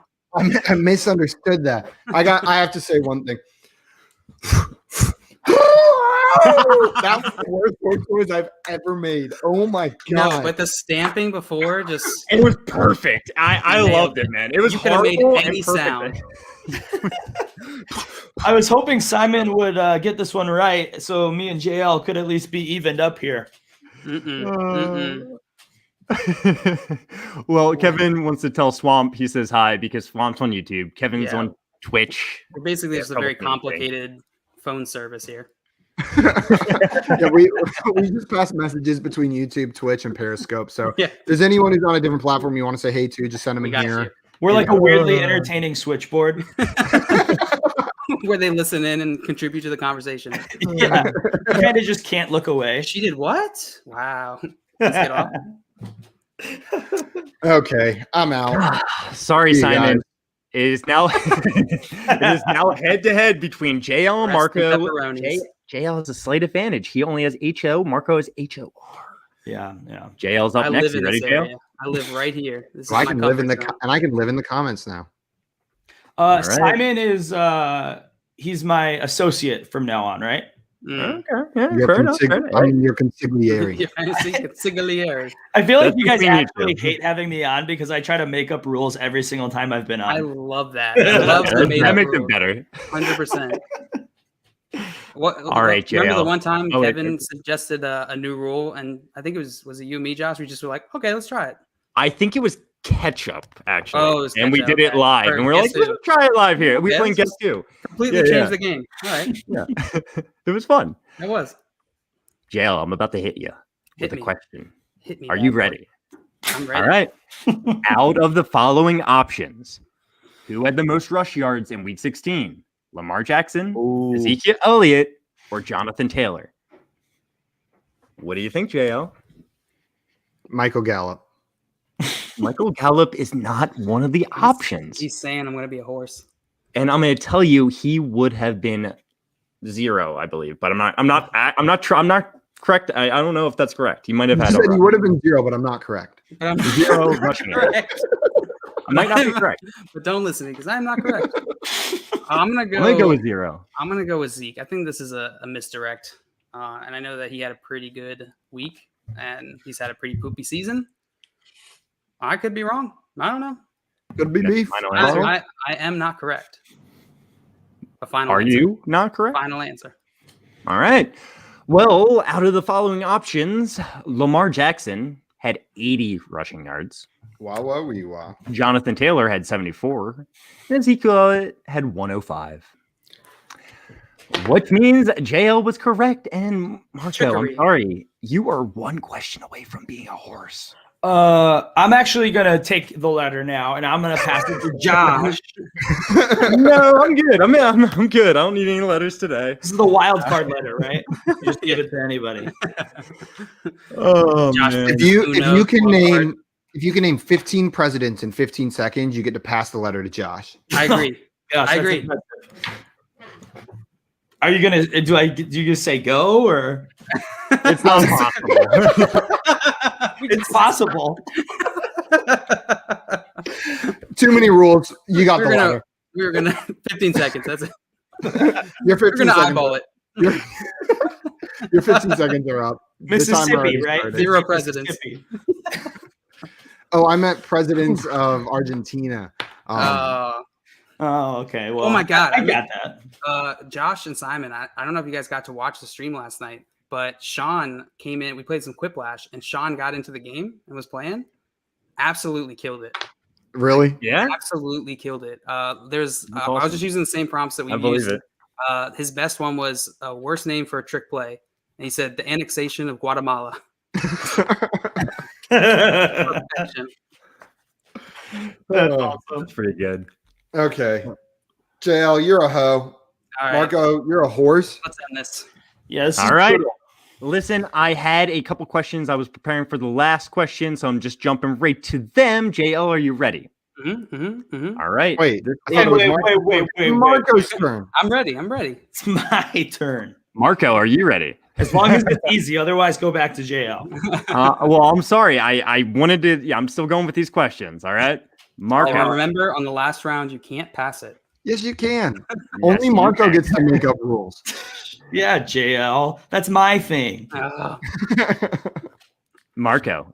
I misunderstood that. I have to say one thing. That was the worst horse noise I've ever made. Oh my god! No, but the stamping before it was perfect. I loved it, man. It was horrible made any sound. I was hoping Simon would get this one right, so me and JL could at least be evened up here. Well, Kevin wants to tell Swamp he says hi because Swamp's on YouTube. Kevin's on Twitch. Basically, it's a very complicated phone service here. We just pass messages between YouTube, Twitch, and Periscope. So if there's anyone who's on a different platform you want to say hey to, just send them in here. We're like a weirdly entertaining switchboard where they listen in and contribute to the conversation. Yeah, kind of just can't look away. She did what? Wow. Let's get off. Okay, I'm out. Sorry, Simon. It is now head to head between JL and Marco. JL has a slight advantage. He only has HO. Marco has HOR. Yeah. JL's up next. You ready, JL? I live right here. I can live in the comments now. Right. Simon is he's my associate from now on, right? Okay. Yeah, fair enough. I'm your consigliere. Consigliere. I feel like you guys actually hate having me on because I try to make up rules every single time I've been on. I love that. I love that makes it better. 100%. All right, JL. Remember the one time Kevin suggested a new rule, and I think was it you and me, Josh? We just were like, okay, let's try it. I think it was ketchup, actually. Oh, it was and we did it live, and we're like, let's try it live here. We playing Guess Who. Completely changed the game. All right. Yeah. It was fun. It was. JL, I'm about to hit you with a question. Hit me. Are you ready? I'm ready. All right. Out of the following options, who had the most rush yards in Week 16? Lamar Jackson, Ezekiel Elliott, or Jonathan Taylor? What do you think, JL? Michael Gallup. Michael Gallup is not one of the options. He's saying I'm going to be a horse. And I'm going to tell you, he would have been 0, I believe, but I'm not correct. I don't know if that's correct. He might have had. He would have been 0, but I'm not correct. 0 rushing yards. I might not be correct, but don't listen to me because I'm not correct. I'm gonna go with 0. I'm gonna go with Zeke. I think this is a misdirect, and I know that he had a pretty good week, and he's had a pretty poopy season. I could be wrong. I don't know. Could be beef. I am not correct. Are you not correct? Final answer. All right. Well, out of the following options, Lamar Jackson had 80 rushing yards. Wow. Jonathan Taylor had 74. And Ezekiel had 105. Which means JL was correct. And Marco, I'm sorry. You are one question away from being a horse. I'm actually going to take the letter now, and I'm going to pass it to Josh. No, I'm good. I'm good. I don't need any letters today. This is the wild card letter, right? You just give it to anybody. Oh, Josh, man. If you can name if you can name 15 presidents in 15 seconds, you get to pass the letter to Josh. I agree. Gosh, I that's agree. impressive. Are you gonna do you just say go or It's not possible. it's possible? Too many rules. You got We're the gonna- letter. We were gonna 15 seconds. That's it. Your We're 15 gonna seconds. eyeball it. Your 15 seconds are up. The timer Mississippi, already right? started. Zero presidents. Mississippi. Oh, I meant presidents of Argentina. Oh, okay. Well, Oh my God. I got that. Josh and Simon, I don't know if you guys got to watch the stream last night, but Sean came in. We played some Quiplash, and Sean got into the game and was playing. Absolutely killed it. Really? Yeah, Absolutely killed it. I was awesome. just using the same prompts that we I believe used. it. His best one was worst name for a trick play. And he said the annexation of Guatemala. Perfection. That's awesome. That's pretty good. Okay. JL, you're a hoe. All right, Marco, you're a horse. let's end this. Yes. All right. Listen, I had a couple questions. I was preparing for the last question, so I'm just jumping right to them. JL, are you ready? All right. Wait, I thought Wait, it was wait, Marco. wait. Marco's turn. I'm ready. It's my turn. Marco, are you ready? As long as it's easy. Otherwise, go back to JL. Well, I'm sorry. I wanted to. Yeah, I'm still going with these questions. All right. Marco. Now, remember, on the last round, you can't pass it. Yes, you can. Yes, Only you Marco can. gets to make up rules. Yeah, JL. That's my thing. Marco,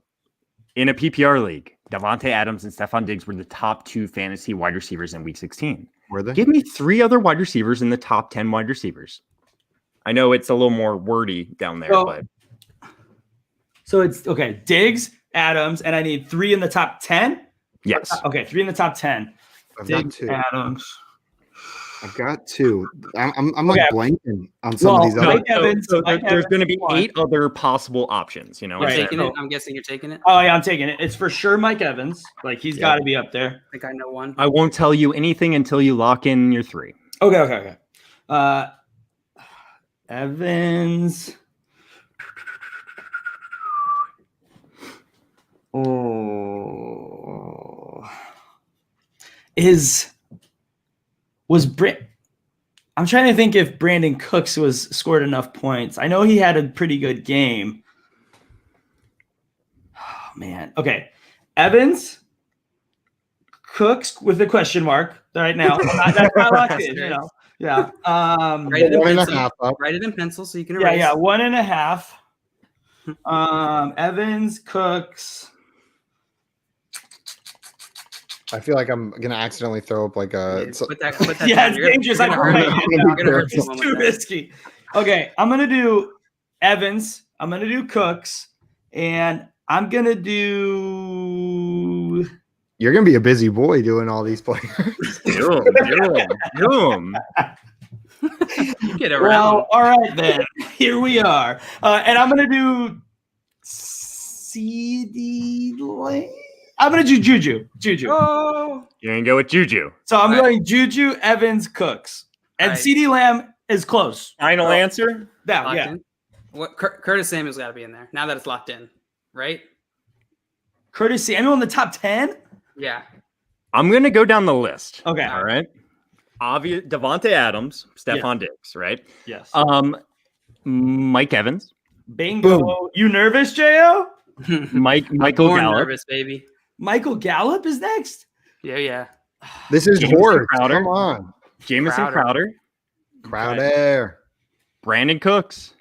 in a PPR league, Davante Adams and Stephon Diggs were the top 2 fantasy wide receivers in Week 16. Were they? Give me 3 other wide receivers in the top 10 wide receivers. I know it's a little more wordy down there, So- but So it's okay. Diggs, Adams, and I need 3 in the top 10. yes. Okay, 3 in the top 10. I've got Diggs, 2. Adams. I've got 2. I'm like Okay. blanking on some of these No, other. Mike Evans, So Mike there's going to be Evans, 8 other possible options, you know. You're Right. taking it? I'm guessing you're taking it. Oh yeah, I'm taking it. It's for sure Mike Evans. Like he's Yeah. got to be up there. I think I know one. I won't tell you anything until you lock in your 3. Okay. Evans. Oh, I'm trying to think if Brandon Cooks was scored enough points. I know he had a pretty good game. Oh man. Okay. Evans, Cooks with a question mark right now. That's not locked in, you know. Yeah. Write it in 1.5 pencil. up. Write it in pencil so you can erase. Yeah, 1.5. Evans, Cooks. I feel like I'm gonna accidentally throw up like a. Yeah, put that Yeah, down. it's You're gonna- dangerous. You're I'm gonna hurt right. someone. Yeah. You're gonna hurt It's someone too with that. risky. Okay, I'm gonna do Evans. I'm gonna do Cooks, and I'm gonna do. You're gonna be a busy boy doing all these players. Do them. Get around. Well, all right then. Here we are, and I'm gonna do CD Lamb. I'm gonna do Juju. Oh, You're going to go with Juju. So I'm All right. going Juju, Evans, Cooks, and All right. CD Lamb is close. Final Oh. answer? That locked yeah. in. What Curtis Samuel's got to be in there now that it's locked in, right? Curtis Samuel in the top 10. Yeah. I'm going to go down the list. Okay. All right. Obvious Davante Adams, Stephon Diggs, right? Yes. Mike Evans, Bingo. Boom. You nervous, Jo? Michael Born Gallup, nervous, baby. Michael Gallup is next. Yeah. This is Jameson horse. Crowder. Come on, Jamison Crowder. Crowder, Crowder. Brandon Cooks.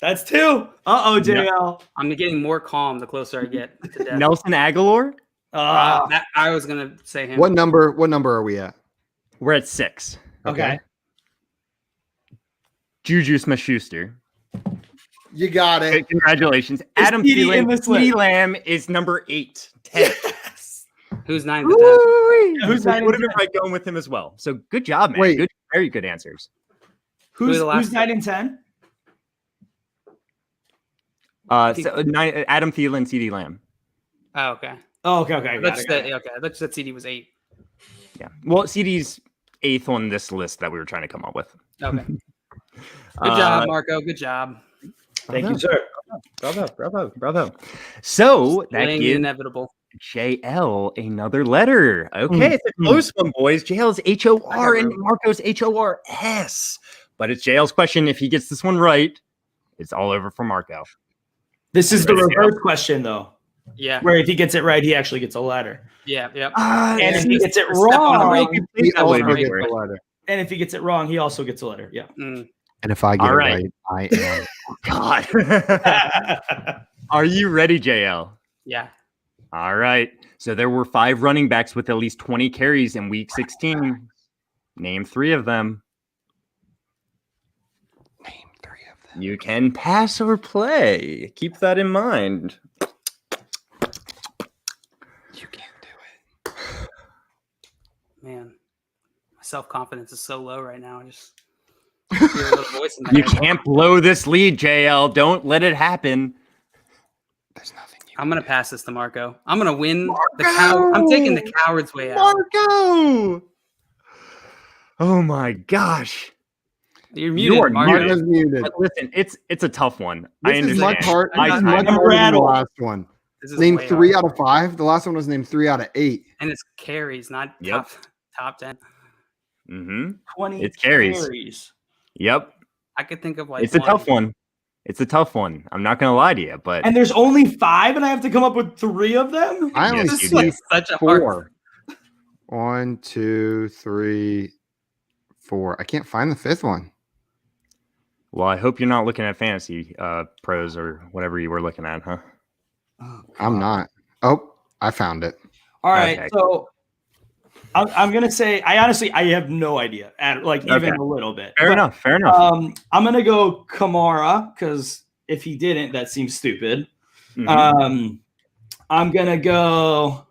That's 2. JL. I'm getting more calm the closer I get to death. Nelson Aguilar. I was gonna say him. What number? What number are we at? We're at 6. Okay. Juju Smith-Schuster. You got it. Congratulations. Adam TD in this list? Lamb is number 8. 10. Who's 9 to 10? Yeah, who's I 9 would and have been 10? right going with him as well. So good job, man. Wait. Good, very good answers. Who's the last 9 and 10? Adam Thielen, CD Lamb. Oh, okay. Oh, okay. Got That's it, got it. okay. That's that CD was 8. Yeah. Well, CD's 8th on this list that we were trying to come up with. Okay. Good job, Marco. Good job. Thank you, sir. Bravo. So that Delaying the gives inevitable. JL another letter. Okay, it's a close one, boys. JL's HOR and Marco's HORS. But it's JL's question. If he gets this one right, it's all over for Marco. This is the reverse question, though. Yeah. Where if he gets it right, he actually gets a letter. Yeah. And if he gets it Step on the wrong, He that way, also gets Mike. a letter. and if he gets it wrong, he also gets a letter. Yeah. Mm. And if I get All it right. right, I am. God. Are you ready, JL? Yeah. All right. So there were 5 running backs with at least 20 carries in week 16. Name 3 of them. Name 3 of them. You can pass or play. Keep that in mind. You can't do it. Man, my self-confidence is so low right now. I just hear a little voice in my You head. can't blow this lead, JL. Don't let it happen. There's nothing you I'm gonna pass this to Marco. I'm gonna win the cow. I'm taking the coward's way out. Marco! Oh my gosh. You're muted, are Marco. muted. Marco's muted. But listen, it's a tough one. I This is understand. much hard. I- This is I- much I'm harder than the rattled. last one. This is Name way 3 hard. out of 5. The last one was named 3 out of 8. And it's carries, not Yep. top 10. Mm-hmm. 20 It's carries. Yep. I could think of like It's a tough one. It's a tough one. I'm not gonna lie to you, but And there's only 5, and I have to come up with 3 of them? I only Yes, This you is do. like such a hard. 4. 1, 2, 3, 4. I can't find the 5th one. well, I hope you're not looking at fantasy pros or whatever you were looking at, huh? I'm not. Oh, I found it. All right, Okay. so I'm gonna say I have no idea, even Okay. a little bit. Fair But, enough. Fair enough. I'm gonna go Kamara because if he didn't, that seems stupid. Mhm. I'm gonna go.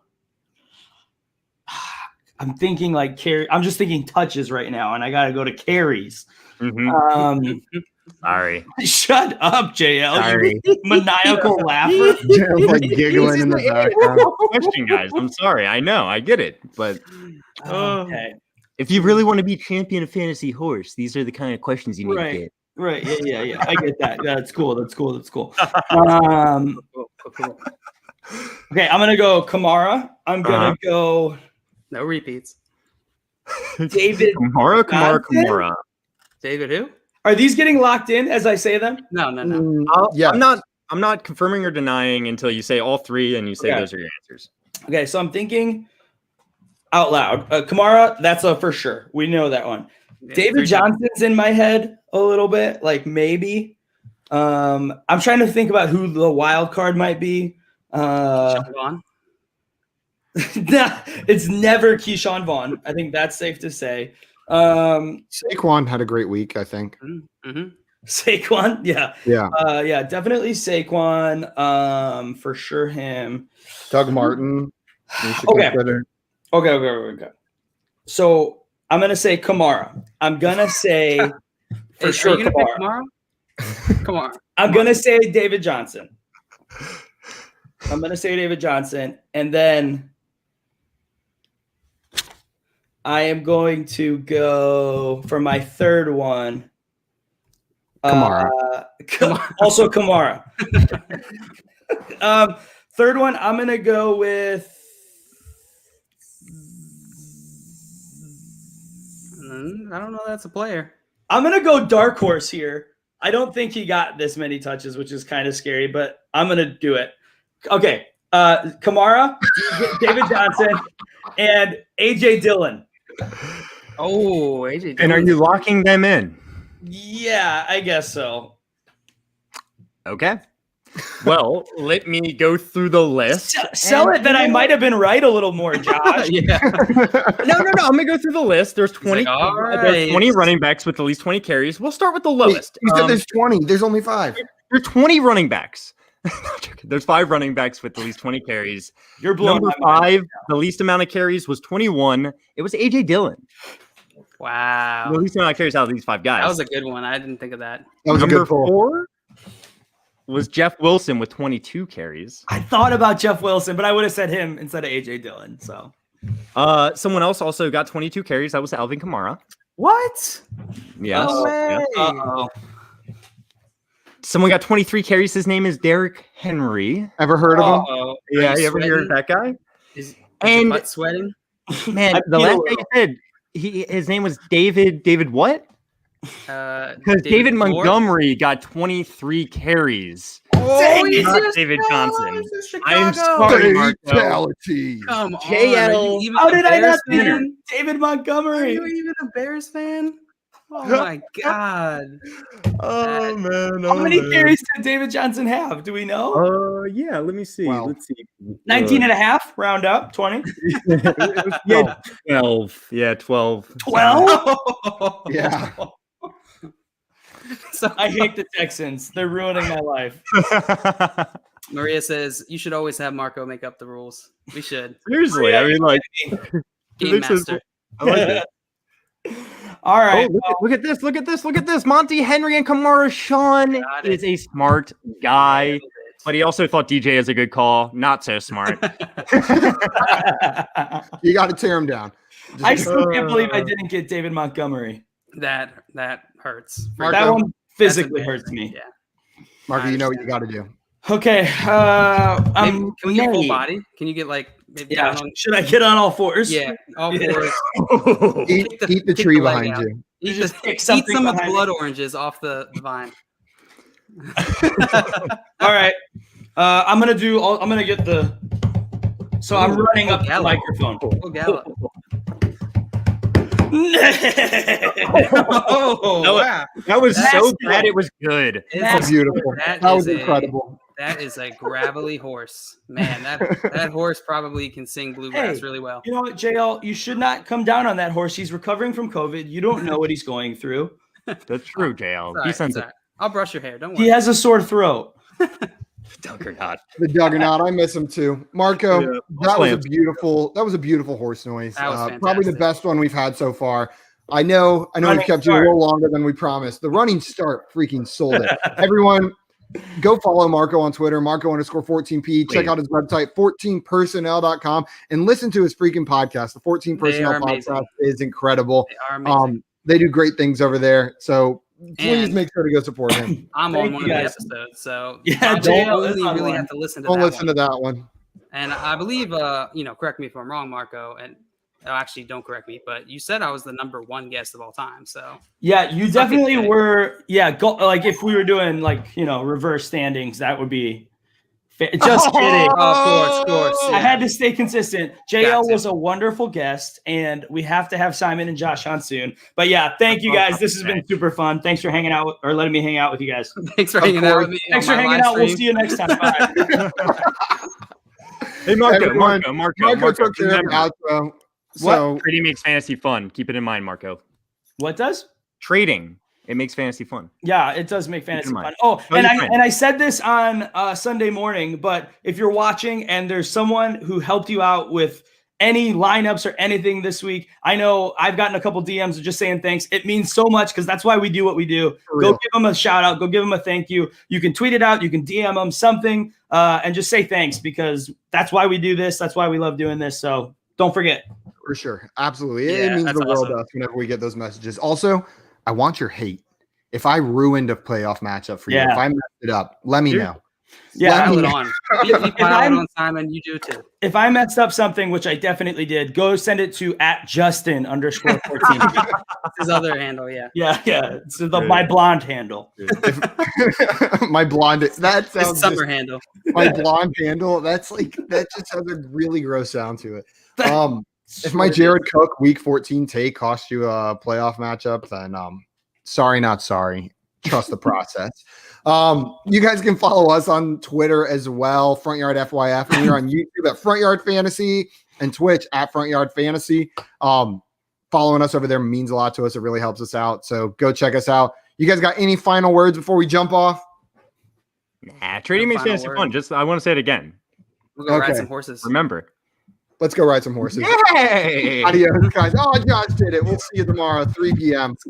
I'm thinking like carry. I'm just thinking touches right now, and I gotta go to carries. Mhm. Sorry. Shut up, JL. Sorry. You maniacal laugher. Jim's like giggling in the background. Question, guys. I'm sorry. I know. I get it. But Okay. if you really want to be champion of fantasy horse, these are the kind of questions you need Right. to get. Right. Yeah. I get that. That's cool. That's cool. Okay, I'm gonna go Kamara. I'm gonna go No repeats. David. Kamara. David, who? Are these getting locked in as I say them? No. Yeah. I'm not confirming or denying until you say all 3 and you say Okay. those are your answers. Okay, so I'm thinking out loud. Kamara, that's a for sure. We know that one. Yeah, David 3 Johnson's in my head a little bit, like maybe. I'm trying to think about who the wild card might be. Sean Vaughn. It's never Keyshawn Vaughn. I think that's safe to say. Saquon had a great week, I think. Mm-hmm. Saquon, yeah. Yeah. Definitely Saquon. For sure him. Doug Martin. You should Okay. consider. Okay. So I'm gonna say Kamara. I'm gonna say for Are sure you gonna pick Kamara. tomorrow? Come on. I'm gonna say David Johnson. And then I am going to go for my third one. Kamara. Also Kamara. Third one, I'm gonna go with. I don't know. That's a player. I'm gonna go dark horse here. I don't think he got this many touches, which is kind of scary, but I'm gonna do it. Okay, Kamara, David Johnson, and AJ Dillon. Oh, AJ. And are you locking them in? Yeah, I guess so. Okay. Well, let me go through the list. Sell it that I might have been right a little more, Josh. Yeah. No. I'm gonna go through the list. There's 20. like, all There's right. 20 running backs with at least 20 carries. We'll start with the Wait, lowest. you said there's 20. There's only 5. There are 20 running backs. There's 5 running backs with at least 20 carries. You're blowing Number my mind. 5, the least amount of carries was 21. It was AJ Dillon. Wow. The least amount of carries out of these 5 guys. That was a good one. I didn't think of that. That was a Number good pull. 4 was Jeff Wilson with 22 carries. I thought about Jeff Wilson, but I would have said him instead of AJ Dillon. So Someone else also got 22 carries. That was Alvin Kamara. what? Yes. No Yeah. way. Uh-oh. Someone got 23 carries. His name is Derrick Henry. Ever heard of him? Uh-oh. Yeah, Are you ever hear of that guy? Is And- your butt sweating? Man, I the feel last a guy you said, his name was David. David what? Because David Moore? Montgomery got 23 carries. Oh, Dang he's Not just- David Johnson. he's just I'm Chicago. sorry, Marco. Fatality. Come on. JL. Are you even How a did I Bears not think fan? David Are Montgomery? you even a Bears fan? Oh my god. Oh man! How many carries did David Johnson have? Do we know? Yeah. Let me see. Well, Let's see. 19 and a half, round up, 20. Yeah, 12. Yeah, 12. 12? Yeah. So I hate the Texans. They're ruining my life. Maria says you should always have Marco make up the rules. We should. Seriously, I mean, like, Game makes sense. master. I like it. All right. Look at this! Look at this! Look at this! Monty Henry and Kamara Sean Got it. is a smart guy, but he also thought DJ is a good call. Not so smart. You got to tear him down. I still can't believe I didn't get David Montgomery. That hurts. Marco, That one physically That's hurts me. Yeah. Marco, you know what you got to do. Okay. Maybe, can we get full Nate. body? Can you get like maybe Yeah. down on? Should I get on all fours? Yeah, all Yeah. fours. Eat, Kick the- eat the kick tree the leg behind out. you. Eat, Just the, pick eat something some of the behind blood oranges off the vine. All right. I'm gonna do. I'm gonna get the. So I'm Ooh, running up the Gallup. microphone. Oh, Gallup. oh, wow. That was That's so cool. bad. It was good. That's beautiful. That That is was a- incredible. That is a gravelly horse. Man, that horse probably can sing bluegrass Hey. really well. You know what, JL? You should not come down on that horse. He's recovering from COVID. You don't know what he's going through. That's true, JL. It's He all sends right. I'll brush your hair. Don't He worry. has a sore throat. Juggernaut. The Juggernaut. I miss him too. Marco, Yeah, that was a Lance. beautiful horse noise. That was Probably the fantastic. best one we've had so far. I know we've Running kept you a start. little longer than we promised. The running start freaking sold it. Everyone, go follow Marco on Twitter, Marco_14P. Check Please. out his website, 14personnel.com, and listen to his freaking podcast. The 14 They Personnel are amazing. podcast is incredible. They are amazing. They do great things over there. So please And- make sure to go support him. I'm thank on one you of the guys. episodes, so Yeah, you JL is really, on really one. have to listen to Don't that listen one. to that one. And I believe, correct me if I'm wrong, Marco, and actually don't correct me, but you said I was the number one guest of all time. So Yeah, you definitely say. were. Yeah, go, like if we were doing reverse standings, that would be. Just kidding. of course. I had to stay consistent. JL Got to. was a wonderful guest, and we have to have Simon and Josh on soon. But yeah, thank you guys. This has been super fun. Thanks for hanging out or letting me hang out with you guys. Thanks for Of hanging out course. with me. Thanks on for my hanging live out. We'll stream. see you next time. Bye. Hey, Marco, Everyone, Marco. Marco took care of the Remember, outro. So trading makes fantasy fun. Keep it in mind, Marco. What does? Trading, it makes fantasy fun. Yeah, it does make fantasy mind. fun. Oh, Tell and your I friends. and I said this on Sunday morning, but if you're watching and there's someone who helped you out with any lineups or anything this week, I know I've gotten a couple DMs of just saying thanks. It means so much because that's why we do what we do. For Go real. give them a shout out. Go give them a thank you. You can tweet it out. You can DM them something and just say thanks because that's why we do this. That's why we love doing this. So don't forget. for sure. Absolutely. It Yeah, means that's the world awesome. to us whenever we get those messages. Also, I want your hate. If I ruined a playoff matchup for you, Yeah. if I messed it up, let me Dude. know. Yeah, Let Pile me it know. on. You pile it I'm- on, Simon. You do too. if I messed up something, which I definitely did, go send it to @Justin_14. It's his other handle, yeah. Yeah. So my blonde handle. My blonde. That His sounds summer just, handle. my blonde handle. That's like that just has a really gross sound to it. If my Jared Cook week 14 take cost you a playoff matchup, then sorry, not sorry. Trust the process. You guys can follow us on Twitter as well, Front Yard FYF, and we're on YouTube at Front Yard Fantasy and Twitch at Front Yard Fantasy. Following us over there means a lot to us. It really helps us out. So go check us out. You guys got any final words before we jump off? Nah, trading No makes final fantasy word. fun. Just I want to say it again. We'll go ride Okay. some horses. Remember. Let's go ride some horses. Hey. Adios, guys. Oh, Josh did it. We'll see you tomorrow, 3 p.m.